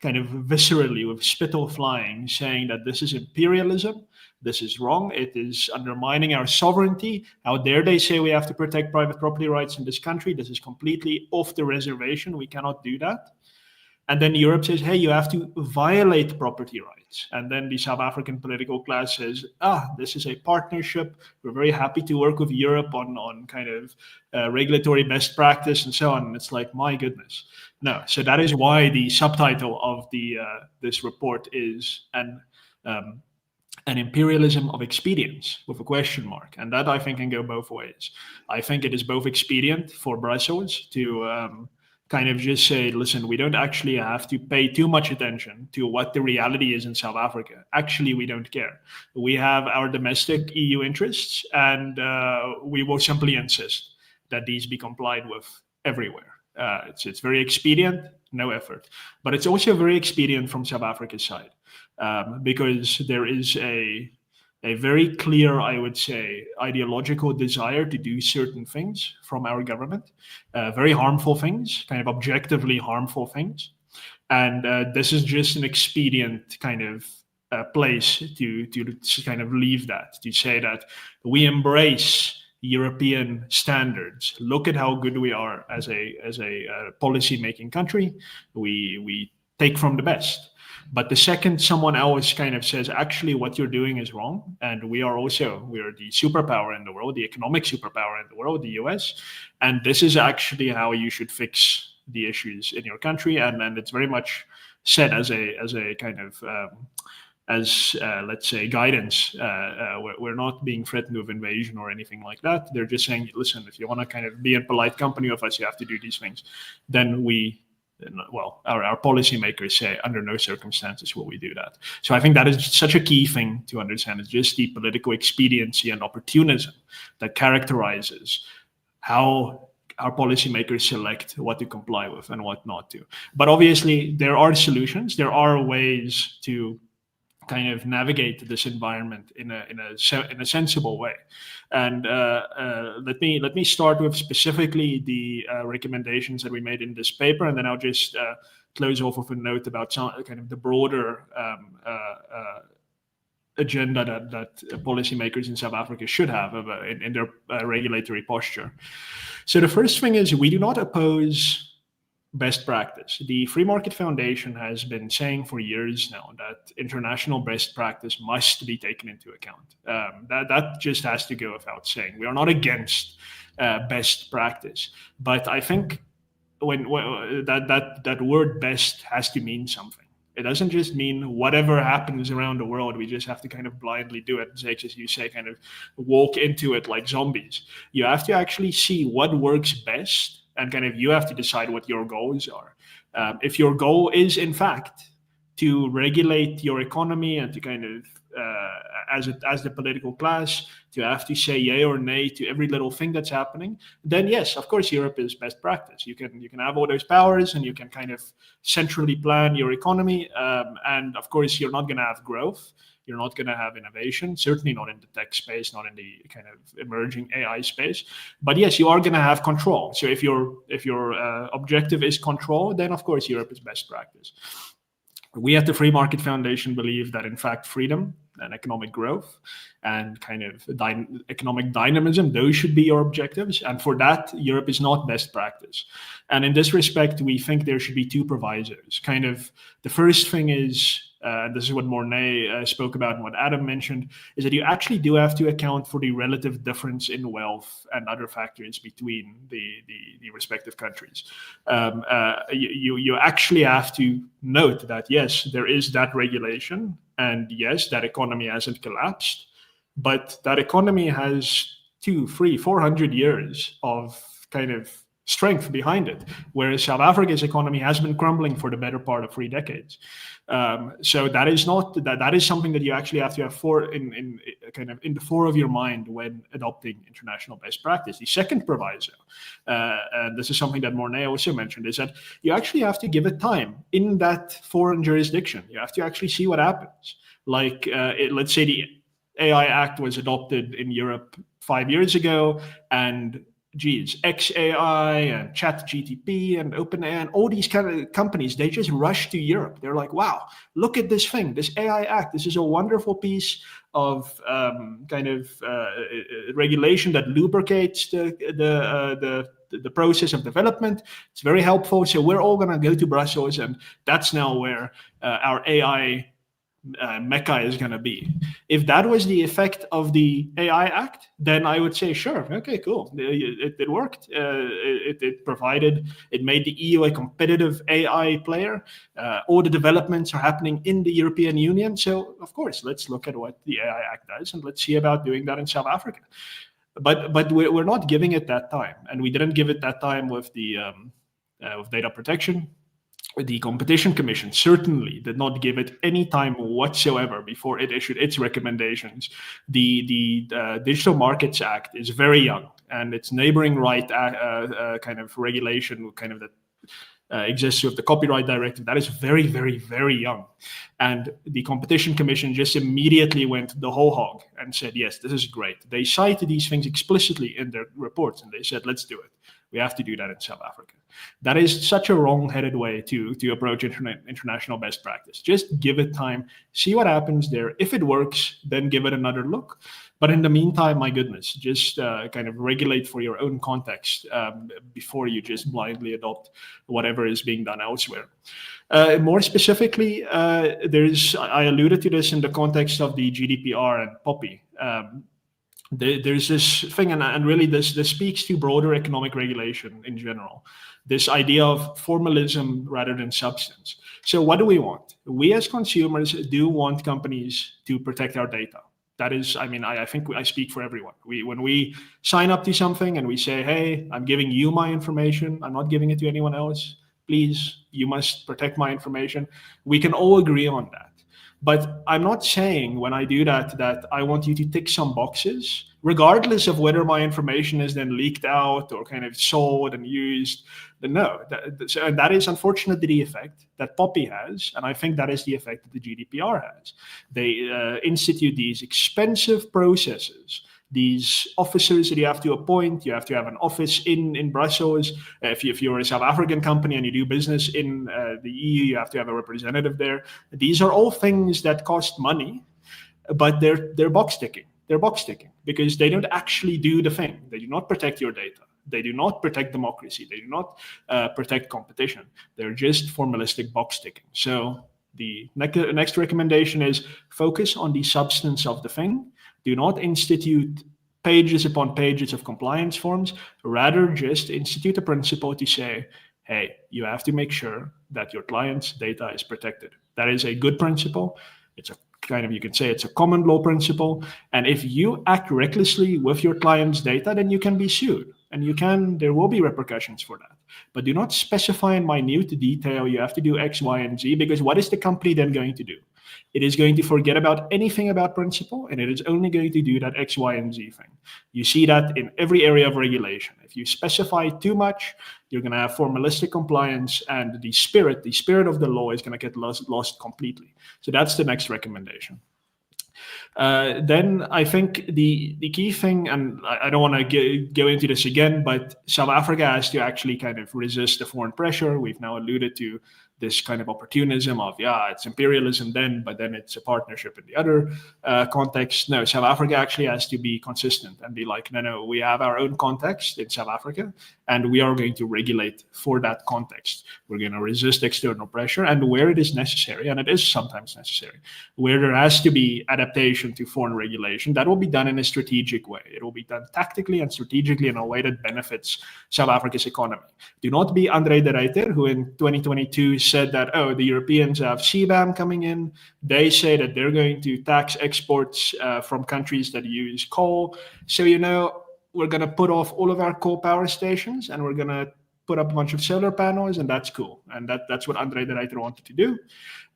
kind of viscerally with spittle flying, saying that this is imperialism, this is wrong, it is undermining our sovereignty. How dare they say we have to protect private property rights in this country? This is completely off the reservation. We cannot do that. And then Europe says, hey, you have to violate property rights. And then the South African political class says, this is a partnership. We're very happy to work with Europe on kind of regulatory best practice and so on. And it's like, my goodness. No, so that is why the subtitle of this report is an imperialism of expedience with a question mark. And that I think can go both ways. I think it is both expedient for Brussels to kind of just say, listen, we don't actually have to pay too much attention to what the reality is in South Africa. Actually, we don't care. We have our domestic EU interests, and we will simply insist that these be complied with everywhere. It's very expedient, no effort. But it's also very expedient from South Africa's side, because there is a very clear, I would say, ideological desire to do certain things from our government, very harmful things, kind of objectively harmful things. And this is just an expedient kind of place to kind of leave that, to say that we embrace European standards. Look at how good we are as a policy-making country. We take from the best. But the second someone else kind of says, actually, what you're doing is wrong, and we are the superpower in the world, the economic superpower in the world, the US, and this is actually how you should fix the issues in your country. And it's very much said as a kind of, let's say, guidance. We're not being threatened with invasion or anything like that. They're just saying, listen, if you want to kind of be in polite company with us, you have to do these things. Then our policymakers say, under no circumstances will we do that. So I think that is such a key thing to understand. It's just the political expediency and opportunism that characterizes how our policymakers select what to comply with and what not to. But obviously, there are solutions. There are ways to kind of navigate this environment in a sensible way. And let me start with specifically the recommendations that we made in this paper, and then I'll just close off with a note about some kind of the broader agenda that policymakers in South Africa should have in their regulatory posture. So the first thing is, we do not oppose best practice. The Free Market Foundation has been saying for years now that international best practice must be taken into account. That just has to go without saying. We are not against best practice, but I think when that word best has to mean something. It doesn't just mean whatever happens around the world, we just have to kind of blindly do it, Zakes, as you say, kind of walk into it like zombies. You have to actually see what works best, and kind of you have to decide what your goals are. If your goal is, in fact, to regulate your economy and to kind of, as the political class, to have to say yay or nay to every little thing that's happening, then yes, of course, Europe is best practice. You can have all those powers and you can kind of centrally plan your economy. And of course, you're not going to have growth. You're not going to have innovation, certainly not in the tech space, not in the kind of emerging AI space. But yes, you are going to have control. So if your objective is control, then of course Europe is best practice. We at the Free Market Foundation believe that, in fact, freedom and economic growth and kind of economic dynamism, those should be your objectives. And for that, Europe is not best practice. And in this respect, we think there should be two provisos. Kind of the first thing is, this is what Morné spoke about and what Adam mentioned, is that you actually do have to account for the relative difference in wealth and other factors between the respective countries. You actually have to note that, yes, there is that regulation, and yes, that economy hasn't collapsed, but that economy has 200, 300, 400 years of kind of strength behind it, whereas South Africa's economy has been crumbling for the better part of 3 decades. So that is not that is something that you actually have to have in the fore of your mind when adopting international best practice. The second proviso, and this is something that Morné also mentioned, is that you actually have to give it time in that foreign jurisdiction. You have to actually see what happens. Like let's say the AI Act was adopted in Europe 5 years ago, and XAI and ChatGPT and OpenAI and all these kind of companies, they just rush to Europe. They're like, wow, look at this thing, this AI Act. This is a wonderful piece of regulation that lubricates the process of development. It's very helpful. So we're all going to go to Brussels, and that's now where our AI Mecca is going to be. If that was the effect of the AI Act, then I would say, sure, okay, cool. It worked. It made the EU a competitive AI player. All the developments are happening in the European Union. So, of course, let's look at what the AI Act does, and let's see about doing that in South Africa. But we're not giving it that time, and we didn't give it that time with the with data protection. The Competition Commission certainly did not give it any time whatsoever before it issued its recommendations. The Digital Markets Act is very young, and its neighboring right kind of regulation kind of that exists with the Copyright Directive, that is very, very, very young. And the Competition Commission just immediately went the whole hog and said, yes, this is great. They cited these things explicitly in their reports, and they said, let's do it. We have to do that in South Africa. That is such a wrong-headed way to approach international best practice. Just give it time, see what happens there. If it works, then give it another look. But in the meantime, my goodness, just kind of regulate for your own context before you just blindly adopt whatever is being done elsewhere. More specifically, I alluded to this in the context of the GDPR and POPIA. There's this thing, and really this speaks to broader economic regulation in general, this idea of formalism rather than substance. So what do we want? We as consumers do want companies to protect our data. That is, I mean, I think I speak for everyone. When we sign up to something and we say, hey, I'm giving you my information, I'm not giving it to anyone else, please, you must protect my information. We can all agree on that. But I'm not saying when I do that I want you to tick some boxes, regardless of whether my information is then leaked out or kind of sold and used. No, that is unfortunately the effect that POPIA has, and I think that is the effect that the GDPR has. They institute these expensive processes, these officers that you have to appoint. You have to have an office in Brussels. If you're a South African company and you do business in the EU, you have to have a representative there. These are all things that cost money, but they're box ticking. They're box ticking because they don't actually do the thing. They do not protect your data. They do not protect democracy. They do not protect competition. They're just formalistic box ticking. So the next recommendation is focus on the substance of the thing. Do not institute pages upon pages of compliance forms. Rather, just institute a principle to say, hey, you have to make sure that your client's data is protected. That is a good principle. It's a kind of, you can say it's a common law principle. And if you act recklessly with your client's data, then you can be sued. And there will be repercussions for that. But do not specify in minute detail, you have to do X, Y, and Z, because what is the company then going to do? It is going to forget about anything about principle, and it is only going to do that X, Y, and Z thing. You see that in every area of regulation. If you specify too much, you're going to have formalistic compliance, and the spirit of the law is going to get lost completely. So that's the next recommendation. Then I think the key thing, and I don't want to go into this again, but South Africa has to actually kind of resist the foreign pressure. We've now alluded to this kind of opportunism of, yeah, it's imperialism then, but then it's a partnership in the other context. No, South Africa actually has to be consistent and be like, no, we have our own context in South Africa, and we are going to regulate for that context. We're going to resist external pressure, and where it is necessary, and it is sometimes necessary, where there has to be adaptation to foreign regulation, that will be done in a strategic way. It will be done tactically and strategically in a way that benefits South Africa's economy. Do not be André de Ruyter, who in 2022 said that, oh, the Europeans have CBAM coming in. They say that they're going to tax exports from countries that use coal. So, we're going to put off all of our coal power stations and we're going to put up a bunch of solar panels, and that's cool. And that's what André de Ruyter wanted to do.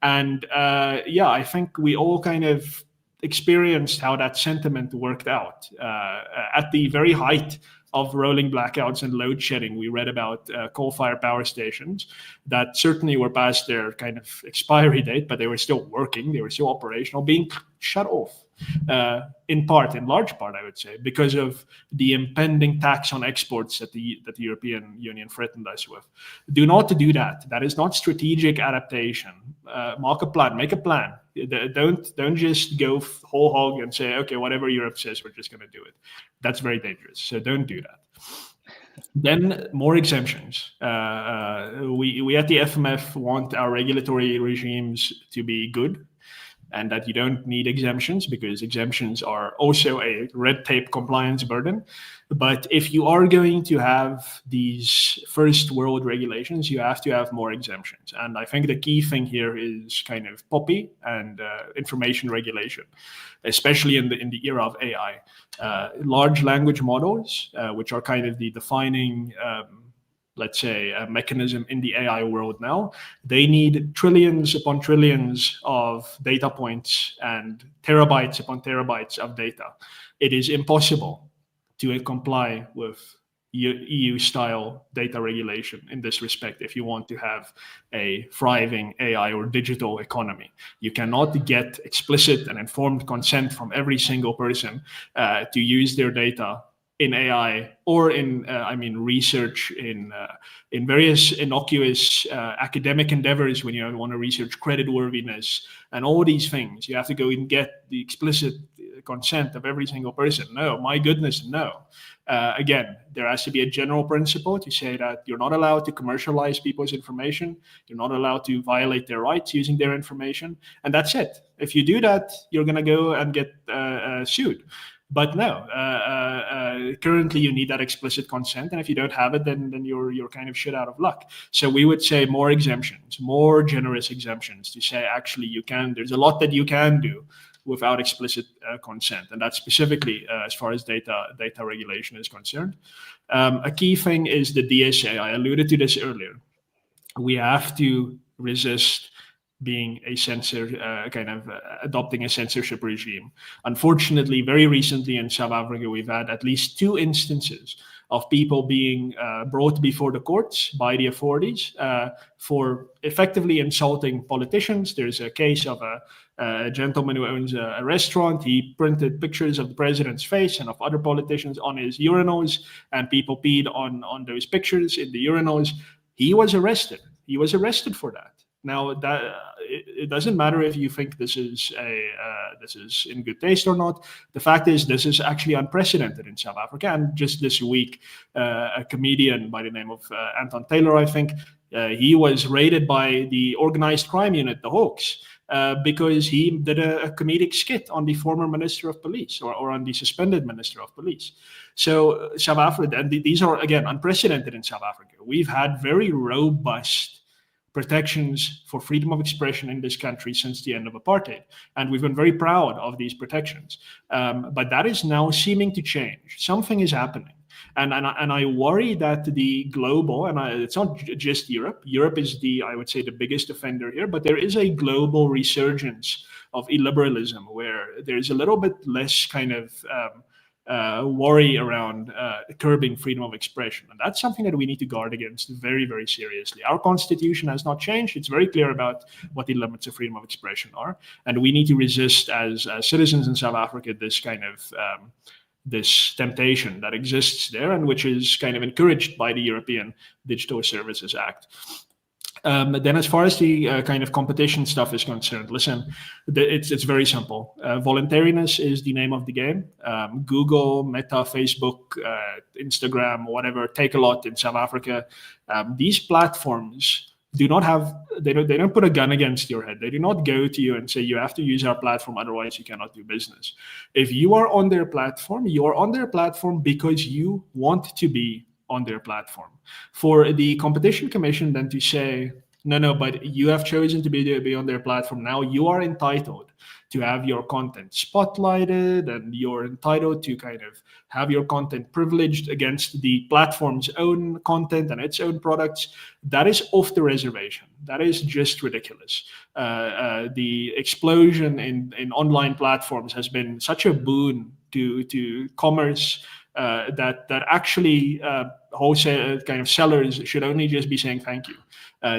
And I think we all kind of experienced how that sentiment worked out. At the very height of rolling blackouts and load shedding, we read about coal-fired power stations that certainly were past their kind of expiry date, but they were still working, they were still operational, being shut off. In large part, I would say, because of the impending tax on exports that the European Union threatened us with. Do not do that. That is not strategic adaptation. Make a plan. Don't just go whole hog and say, okay, whatever Europe says, we're just going to do it. That's very dangerous. So don't do that. Then more exemptions. We at the FMF want our regulatory regimes to be good, and that you don't need exemptions, because exemptions are also a red tape compliance burden. But if you are going to have these first world regulations, you have to have more exemptions. And I think the key thing here is kind of POPI and information regulation, especially in the era of AI. Large language models, which are kind of the defining let's say, a mechanism in the AI world now, they need trillions upon trillions of data points and terabytes upon terabytes of data. It is impossible to comply with EU-style data regulation in this respect if you want to have a thriving AI or digital economy. You cannot get explicit and informed consent from every single person to use their data in AI or in research in various innocuous academic endeavors. When you want to research creditworthiness and all these things, you have to go and get the explicit consent of every single person. No, my goodness, no. Again, there has to be a general principle to say that you're not allowed to commercialize people's information. You're not allowed to violate their rights using their information. And that's it. If you do that, you're going to go and get sued. But no, currently you need that explicit consent, and if you don't have it, then you're kind of shit out of luck. So we would say more exemptions, more generous exemptions, to say actually you can. There's a lot that you can do without explicit consent, and that's specifically as far as data regulation is concerned. A key thing is the DSA. I alluded to this earlier. We have to resist being a adopting a censorship regime. Unfortunately, very recently in South Africa, we've had at least 2 instances of people being brought before the courts by the authorities for effectively insulting politicians. There's a case of a gentleman who owns a restaurant. He printed pictures of the president's face and of other politicians on his urinals, and people peed on those pictures in the urinals. He was arrested. He was arrested for that. Now, that it doesn't matter if you think this is in good taste or not. The fact is, this is actually unprecedented in South Africa. And just this week, a comedian by the name of Anton Taylor, I think, he was raided by the organized crime unit, the Hawks, because he did a comedic skit on the former Minister of Police or on the suspended Minister of Police. So South Africa, and these are, again, unprecedented in South Africa. We've had very robust protections for freedom of expression in this country since the end of apartheid. And we've been very proud of these protections. But that is now seeming to change. Something is happening. And I worry that the global, and it's not just Europe. Europe is I would say, the biggest offender here, but there is a global resurgence of illiberalism where there's a little bit less kind of worry around curbing freedom of expression. And that's something that we need to guard against very, very seriously. Our constitution has not changed. It's very clear about what the limits of freedom of expression are. And we need to resist as citizens in South Africa this kind of this temptation that exists there, and which is kind of encouraged by the European Digital Services Act. Then as far as the kind of competition stuff is concerned, listen, it's very simple. Voluntariness is the name of the game. Google, Meta, Facebook, Instagram, whatever, Takealot in South Africa, these platforms do not have, they don't put a gun against your head. They do not go to you and say, you have to use our platform, otherwise you cannot do business. If you are on their platform, you are on their platform because you want to be on their platform. For the Competition Commission then to say, no, but you have chosen to be on their platform. Now you are entitled to have your content spotlighted, and you're entitled to kind of have your content privileged against the platform's own content and its own products. That is off the reservation. That is just ridiculous. The explosion in online platforms has been such a boon to commerce that actually wholesale kind of sellers should only just be saying thank you.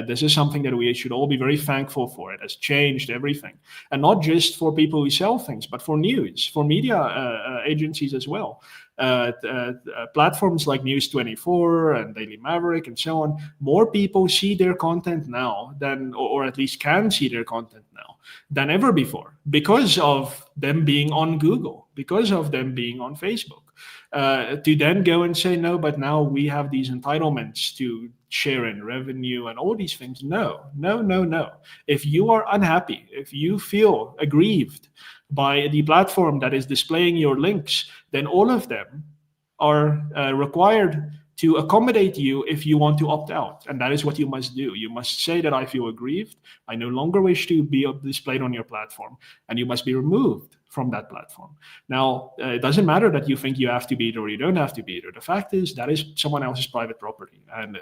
This is something that we should all be very thankful for. It has changed everything, and not just for people who sell things, but for news, for media agencies as well. Platforms like News24 and Daily Maverick and so on, more people see their content now than, or at least can see their content now than ever before, because of them being on Google, because of them being on Facebook. To then go and say, no, but now we have these entitlements to share in revenue and all these things. No. If you are unhappy, if you feel aggrieved by the platform that is displaying your links, then all of them are required to accommodate you if you want to opt out. And that is what you must do. You must say that I feel aggrieved. I no longer wish to be displayed on your platform, and you must be removed from that platform. Now, it doesn't matter that you think you have to be there or you don't have to be there. The fact is that is someone else's private property. And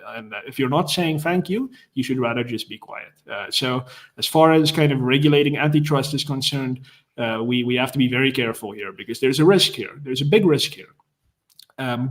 if you're not saying thank you, you should rather just be quiet. So as far as kind of regulating antitrust is concerned, we have to be very careful here, because there's a risk here. There's a big risk here.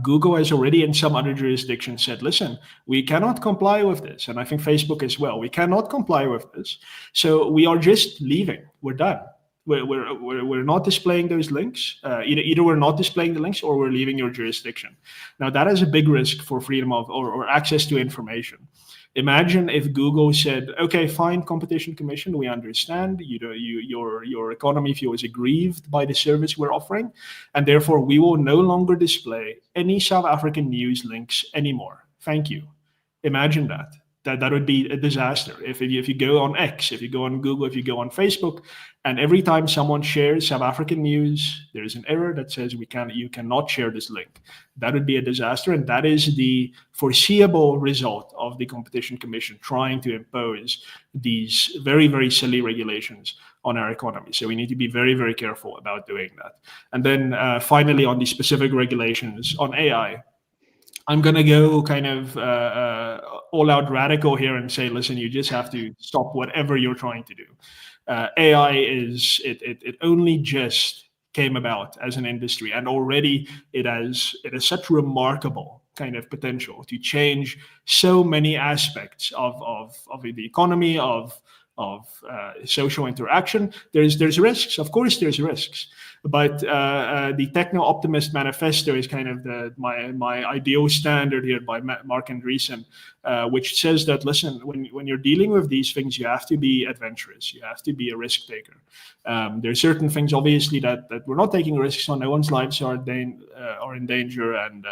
Google has already in some other jurisdictions said, listen, we cannot comply with this. And I think Facebook as well. We cannot comply with this. So we are just leaving. We're done. We're not displaying those links. Either we're not displaying the links or we're leaving your jurisdiction. Now, that is a big risk for freedom of or access to information. Imagine if Google said, okay, fine, Competition Commission, we understand your economy feels aggrieved by the service we're offering, and therefore we will no longer display any South African news links anymore. Thank you. Imagine that. That would be a disaster. If you go on X, if you go on Google, if you go on Facebook, and every time someone shares South African news, there is an error that says you cannot share this link. That would be a disaster, and that is the foreseeable result of the Competition Commission trying to impose these very, very silly regulations on our economy. So we need to be very, very careful about doing that. And then finally, on the specific regulations on AI, I'm going to go kind of all out radical here and say, listen, you just have to stop whatever you're trying to do. AI it only just came about as an industry, and already it has such remarkable kind of potential to change so many aspects of the economy, of social interaction. There's risks. Of course, there's risks. But the Techno Optimist Manifesto is kind of my ideal standard here by Mark Andreessen, which says that, listen, when you're dealing with these things, you have to be adventurous. You have to be a risk taker. There are certain things, obviously, that we're not taking risks on. No one's lives are in danger, and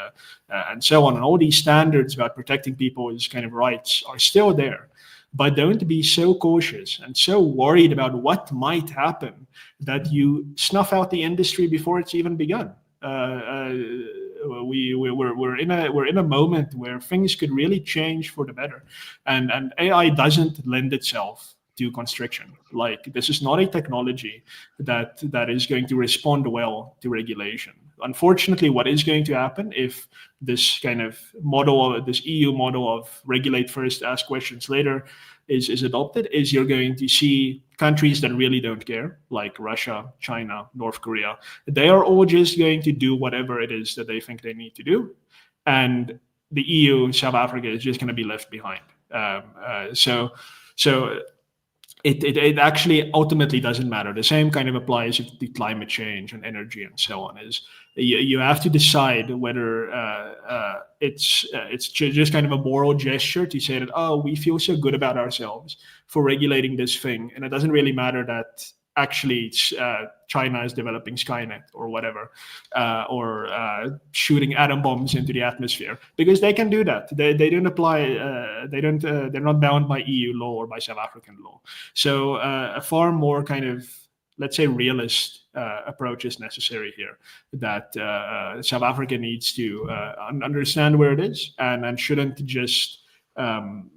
so on. And all these standards about protecting people's kind of rights are still there. But don't be so cautious and so worried about what might happen that you snuff out the industry before it's even begun. We're in a moment where things could really change for the better, and AI doesn't lend itself to constriction. Like, this is not a technology that is going to respond well to regulation. Unfortunately, what is going to happen if this kind of model, this EU model of regulate first, ask questions later, is adopted, is you're going to see countries that really don't care, like Russia, China, North Korea. They are all just going to do whatever it is that they think they need to do. And the EU, South Africa, is just going to be left behind. So it actually ultimately doesn't matter. The same kind of applies to climate change and energy and so on. Is you have to decide whether it's just kind of a moral gesture to say that, oh, we feel so good about ourselves for regulating this thing, and it doesn't really matter that actually China is developing Skynet or whatever, or shooting atom bombs into the atmosphere, because they can do that. They don't apply. They're not bound by EU law or by South African law. So a far more kind of, let's say, realist approach is necessary here. That South Africa needs to understand where it is and shouldn't just kind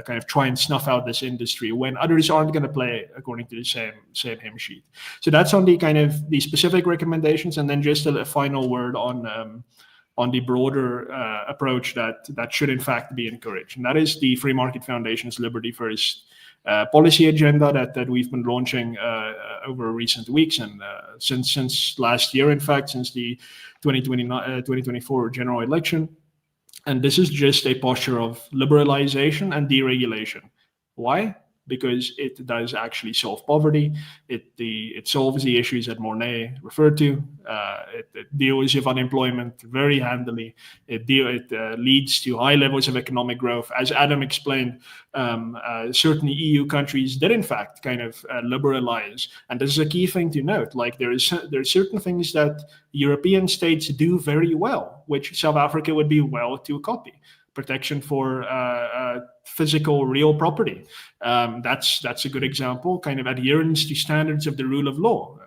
of try and snuff out this industry when others aren't going to play according to the same hymn sheet. So that's on the kind of the specific recommendations, and then just a final word on the broader approach that should in fact be encouraged, and that is the Free Market Foundation's Liberty First policy agenda that we've been launching over recent weeks, and since last year, in fact, since the 2024 general election. And this is just a posture of liberalization and deregulation. Why? Because it does actually solve poverty. It solves the issues that Morné referred to. It deals with unemployment very handily. It leads to high levels of economic growth. As Adam explained, certain EU countries did in fact kind of liberalize, and this is a key thing to note. Like, there are certain things that European states do very well, which South Africa would be well to copy. Protection for physical, real property. That's a good example. Kind of adherence to standards of the rule of law.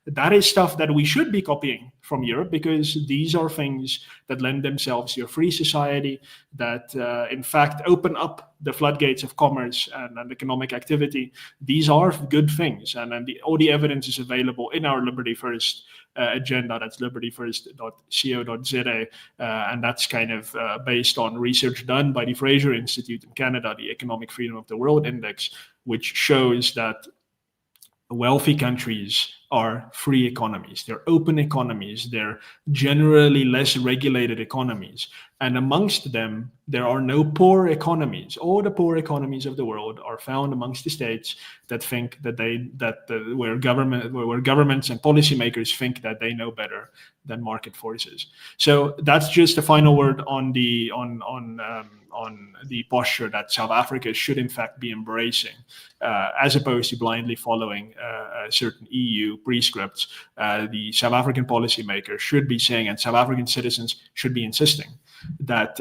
That is stuff that we should be copying from Europe, because these are things that lend themselves to a free society, that in fact open up the floodgates of commerce and economic activity. These are good things, and all the evidence is available in our Liberty First agenda. That's libertyfirst.co.za, and that's kind of based on research done by the Fraser Institute in Canada, the Economic Freedom of the World Index, which shows that wealthy countries are free economies. They're open economies. They're generally less regulated economies. And amongst them, there are no poor economies. All the poor economies of the world are found amongst the states that think that where governments and policymakers think that they know better than market forces. So that's just a final word on the posture that South Africa should in fact be embracing, as opposed to blindly following certain EU prescripts. The South African policymakers should be saying, and South African citizens should be insisting, that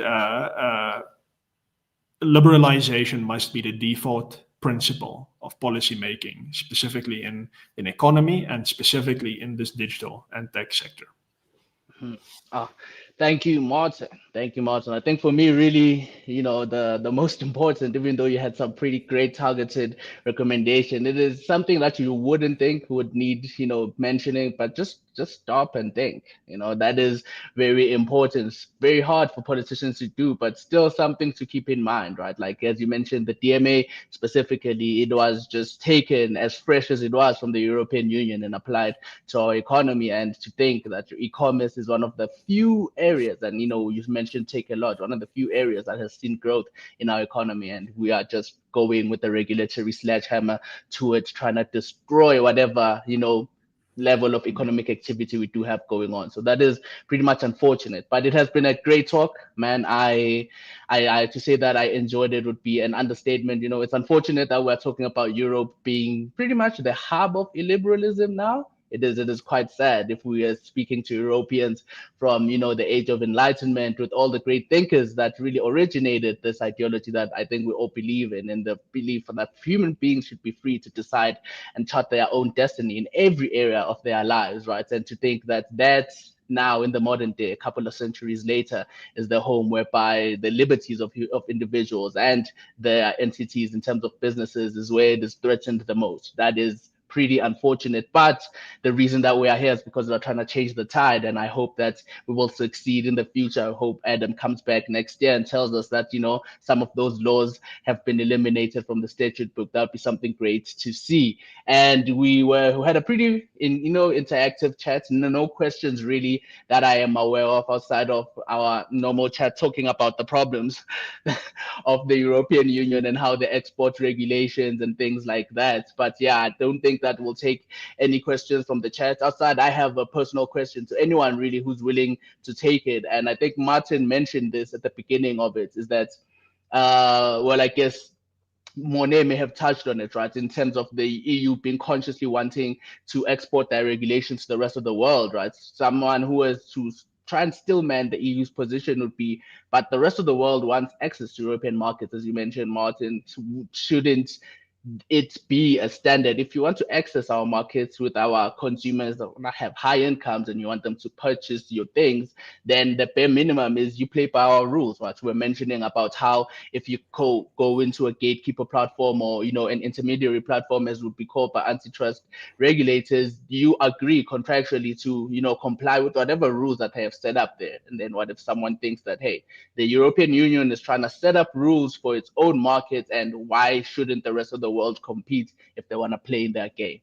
liberalization must be the default principle of policy making, specifically in economy and specifically in this digital and tech sector. Thank you, Martin. Thank you, Martin. I think for me, really, the most important, even though you had some pretty great targeted recommendation, it is something that you wouldn't think would need, mentioning, but just stop and think. That is very important. It's very hard for politicians to do, but still something to keep in mind, right? Like, as you mentioned, the DMA specifically, it was just taken as fresh as it was from the European Union and applied to our economy. And to think that e-commerce is one of the few areas, and you've mentioned Take a Lot, one of the few areas that has seen growth in our economy, and we are just going with the regulatory sledgehammer to it, trying to destroy whatever level of economic activity we do have going on. So that is pretty much unfortunate. But it has been a great talk, man. I to say that I enjoyed it would be an understatement. You know, it's unfortunate that we're talking about Europe being pretty much the hub of illiberalism now. It is quite sad if we are speaking to Europeans from, you know, the age of enlightenment with all the great thinkers that really originated this ideology that I think we all believe in, and the belief that human beings should be free to decide and chart their own destiny in every area of their lives, right? And to think that that's now in the modern day, a couple of centuries later, is the home whereby the liberties of individuals and their entities in terms of businesses is where it is threatened the most. That is pretty unfortunate. But the reason that we are here is because we're trying to change the tide. And I hope that we will succeed in the future. I hope Adam comes back next year and tells us that, you know, some of those laws have been eliminated from the statute book. That would be something great to see. And we had a pretty, interactive chat. No questions really that I am aware of outside of our normal chat talking about the problems of the European Union and how they export regulations and things like that. But yeah, I don't think that we'll take any questions from the chat. Outside, I have a personal question to anyone really who's willing to take it. And I think Martin mentioned this at the beginning of it, is that, I guess Morné may have touched on it, right, in terms of the EU being consciously wanting to export their regulations to the rest of the world, right? Someone who is to try and still man the EU's position would be, but the rest of the world wants access to European markets, as you mentioned, Martin. Shouldn't it be a standard? If you want to access our markets with our consumers that have high incomes and you want them to purchase your things, then the bare minimum is you play by our rules, right? We're mentioning about how if you go into a gatekeeper platform or, you know, an intermediary platform, as would be called by antitrust regulators, you agree contractually to, you know, comply with whatever rules that they have set up there. And then what if someone thinks that, hey, the European Union is trying to set up rules for its own markets, and why shouldn't the rest of the world compete if they want to play in their game?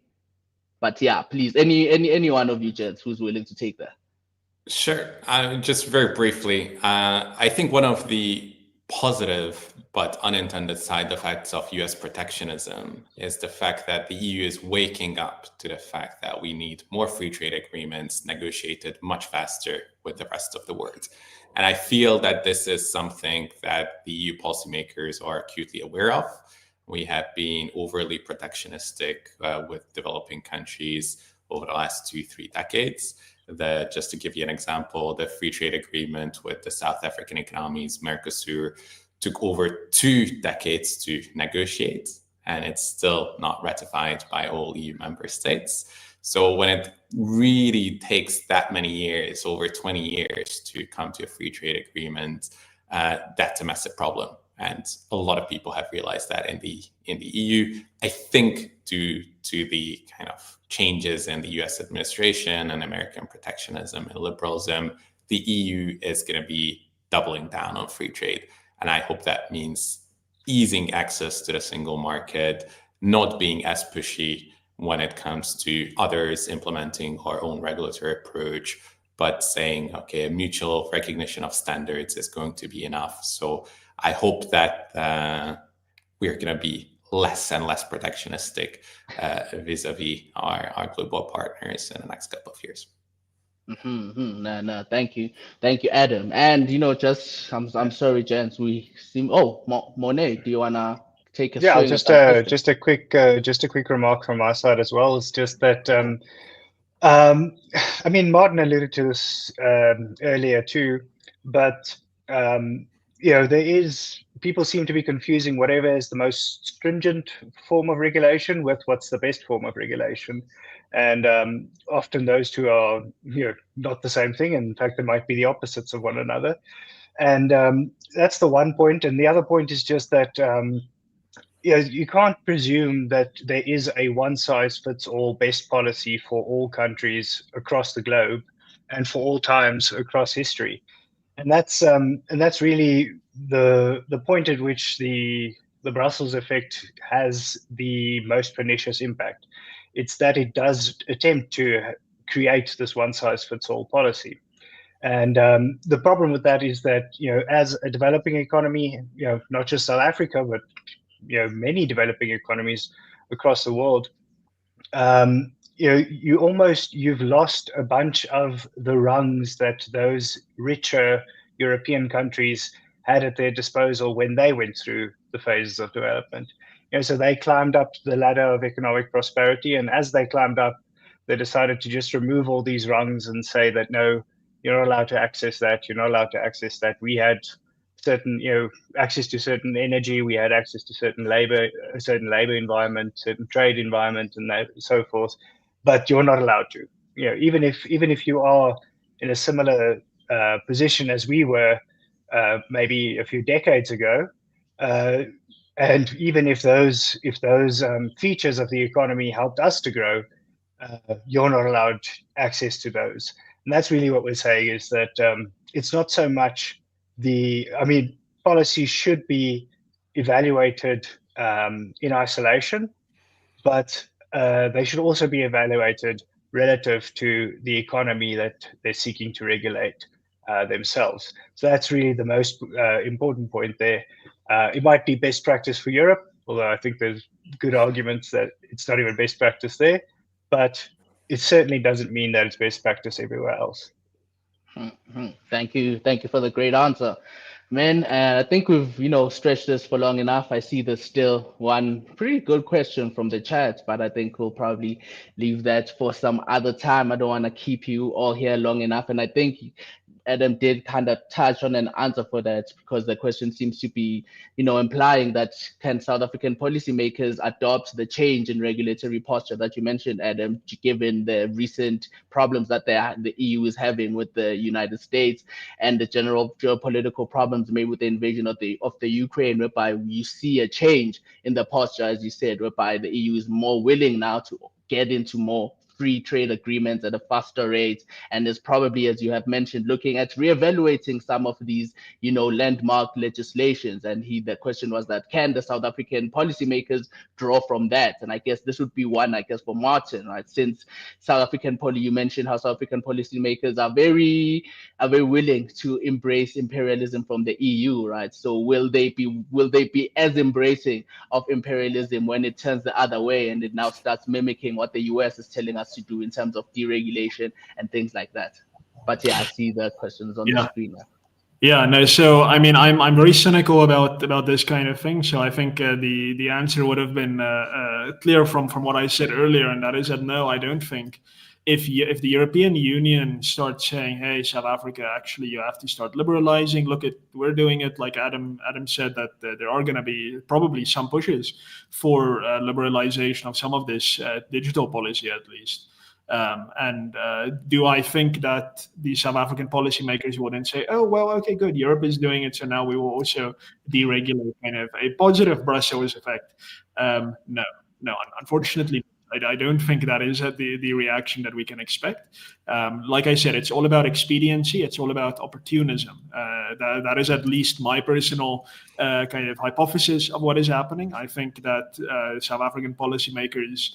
But yeah, please, any one of you gents who's willing to take that. Sure. Just very briefly, I think one of the positive but unintended side effects of US protectionism is the fact that the EU is waking up to the fact that we need more free trade agreements negotiated much faster with the rest of the world. And I feel that this is something that the EU policymakers are acutely aware of. We have been overly protectionistic with developing countries over the last 2-3 decades. Just to give you an example, the free trade agreement with the South African economies, Mercosur, took over 2 decades to negotiate, and it's still not ratified by all EU member states. So when it really takes that many years, over 20 years, to come to a free trade agreement, that's a massive problem. And a lot of people have realized that in the EU. I think due to the kind of changes in the US administration and American protectionism and liberalism, the EU is going to be doubling down on free trade. And I hope that means easing access to the single market, not being as pushy when it comes to others implementing our own regulatory approach, but saying, okay, a mutual recognition of standards is going to be enough. So I hope that we're going to be less and less protectionistic vis-a-vis our global partners in the next couple of years. No, thank you, Adam. And you know, just I'm sorry, gents. We seem. Oh, Morné, do you wanna take a swing? Just a quick remark from my side as well. It's just that I mean, Martin alluded to this earlier too, but you know, people seem to be confusing whatever is the most stringent form of regulation with what's the best form of regulation. And often those two are, you know, not the same thing. In fact, they might be the opposites of one another. And that's the one point. And the other point is just that you can't presume that there is a one-size-fits-all best policy for all countries across the globe and for all times across history. And that's really the point at which the Brussels effect has the most pernicious impact. It's that it does attempt to create this one-size-fits-all policy. And the problem with that is that, you know, as a developing economy, you know, not just South Africa, but, you know, many developing economies across the world, you've lost a bunch of the rungs that those richer European countries had at their disposal when they went through the phases of development. So they climbed up the ladder of economic prosperity, and as they climbed up, they decided to just remove all these rungs and say that no, you're not allowed to access that. You're not allowed to access that. We had certain, access to certain energy. We had access to certain labor environment, certain trade environment, and so forth. But you're not allowed to. Even if you are in a similar position as we were maybe a few decades ago, and even if those features of the economy helped us to grow, you're not allowed access to those. And that's really what we're saying, is that it's not so much policy should be evaluated in isolation, but they should also be evaluated relative to the economy that they're seeking to regulate themselves. So that's really the most important point there. It might be best practice for Europe, although I think there's good arguments that it's not even best practice there, but it certainly doesn't mean that it's best practice everywhere else. Thank you for the great answer, man. I think we've stretched this for long enough. I see there's still one pretty good question from the chat, but I think we'll probably leave that for some other time. I don't want to keep you all here long enough, and I think Adam did kind of touch on an answer for that, because the question seems to be, implying that can South African policymakers adopt the change in regulatory posture that you mentioned, Adam, given the recent problems that the EU is having with the United States and the general geopolitical problems made with the invasion of the Ukraine, whereby you see a change in the posture, as you said, whereby the EU is more willing now to get into more free trade agreements at a faster rate, and is probably, as you have mentioned, looking at reevaluating some of these, landmark legislations. And the question was that, can the South African policymakers draw from that? And I guess this would be one, for Martin, right? Since you mentioned how South African policymakers are very willing to embrace imperialism from the EU, right? So will they be as embracing of imperialism when it turns the other way and it now starts mimicking what the US is telling us to do in terms of deregulation and things like that? But yeah, I see the questions on the screen now. Yeah, no. So I'm very cynical about this kind of thing. So I think the answer would have been clear from what I said earlier, and that is that no, I don't think if the European Union starts saying, hey, South Africa, actually you have to start liberalizing. Look at, we're doing it, like Adam said, that there are going to be probably some pushes for liberalization of some of this digital policy, at least. Do I think that the South African policymakers wouldn't say, oh, well, okay, good, Europe is doing it, so now we will also deregulate, kind of a positive Brussels effect? No, unfortunately, I don't think that is the reaction that we can expect. Like I said, it's all about expediency. It's all about opportunism. That is at least my personal kind of hypothesis of what is happening. I think that South African policymakers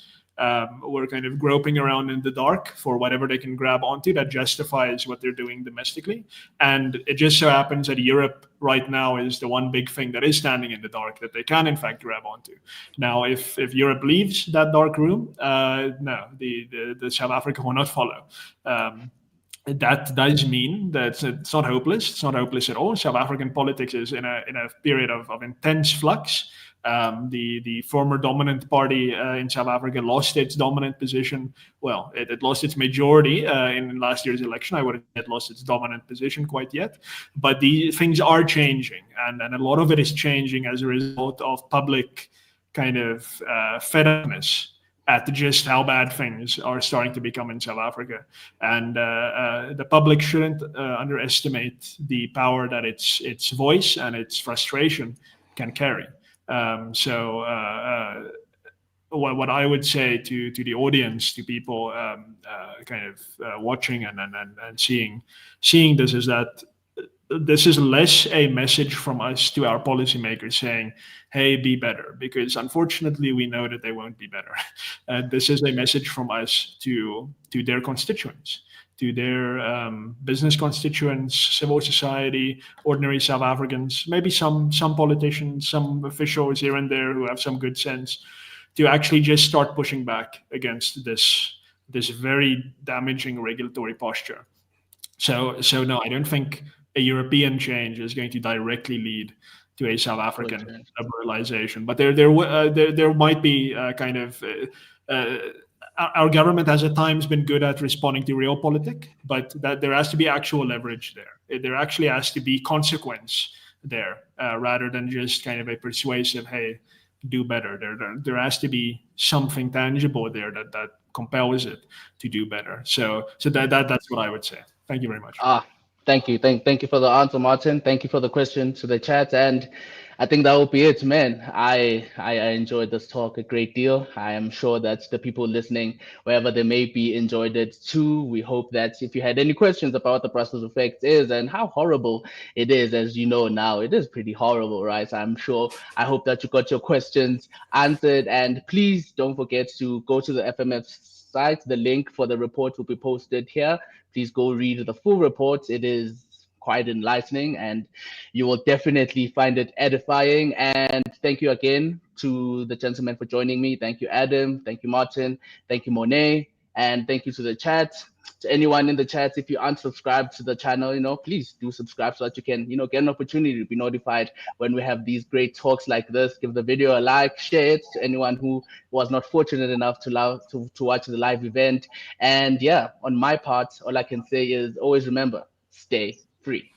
were kind of groping around in the dark for whatever they can grab onto that justifies what they're doing domestically. And it just so happens that Europe right now is the one big thing that is standing in the dark that they can in fact grab onto. Now, if Europe leaves that dark room, no, the South Africa will not follow. That does mean that it's not hopeless. It's not hopeless at all. South African politics is in a period of intense flux. The former dominant party in South Africa lost its dominant position. Well, it lost its majority in last year's election. I wouldn't say it lost its dominant position quite yet, but the things are changing, and a lot of it is changing as a result of public kind of fed-upness at just how bad things are starting to become in South Africa. And the public shouldn't underestimate the power that its voice and its frustration can carry. What I would say to the audience, to people kind of watching and seeing this, is that this is less a message from us to our policymakers saying, hey, be better, because unfortunately we know that they won't be better. This is a message from us to their constituents, to their business constituents, civil society, ordinary South Africans, maybe some politicians, some officials here and there who have some good sense, to actually just start pushing back against this this very damaging regulatory posture. So no, I don't think a European change is going to directly lead to a South African liberalization. But there might be kind of our government has at times been good at responding to realpolitik, but that there has to be actual leverage there. There actually has to be consequence there, rather than just kind of a persuasive, hey, do better. There has to be something tangible there that compels it to do better. So that's what I would say. Thank you very much. Thank you. Thank you for the answer, Martin. Thank you for the question to the chat. And I think that will be it, man. I enjoyed this talk a great deal. I am sure that the people listening, wherever they may be, enjoyed it too. We hope that if you had any questions about what the Brussels effect is and how horrible it is, as you know now, it is pretty horrible, right? So I hope that you got your questions answered. And please don't forget to go to the FMF site. The link for the report will be posted here. Please go read the full report. It is quite enlightening and you will definitely find it edifying. And thank you again to the gentlemen for joining me. Thank you, Adam. Thank you, Martin. Thank you, Morné. And thank you to the chat. To anyone in the chat, if you aren't subscribed to the channel, please do subscribe so that you can, get an opportunity to be notified when we have these great talks like this. Give the video a like, share it to anyone who was not fortunate enough to watch the live event. And yeah, on my part, all I can say is always remember, stay free.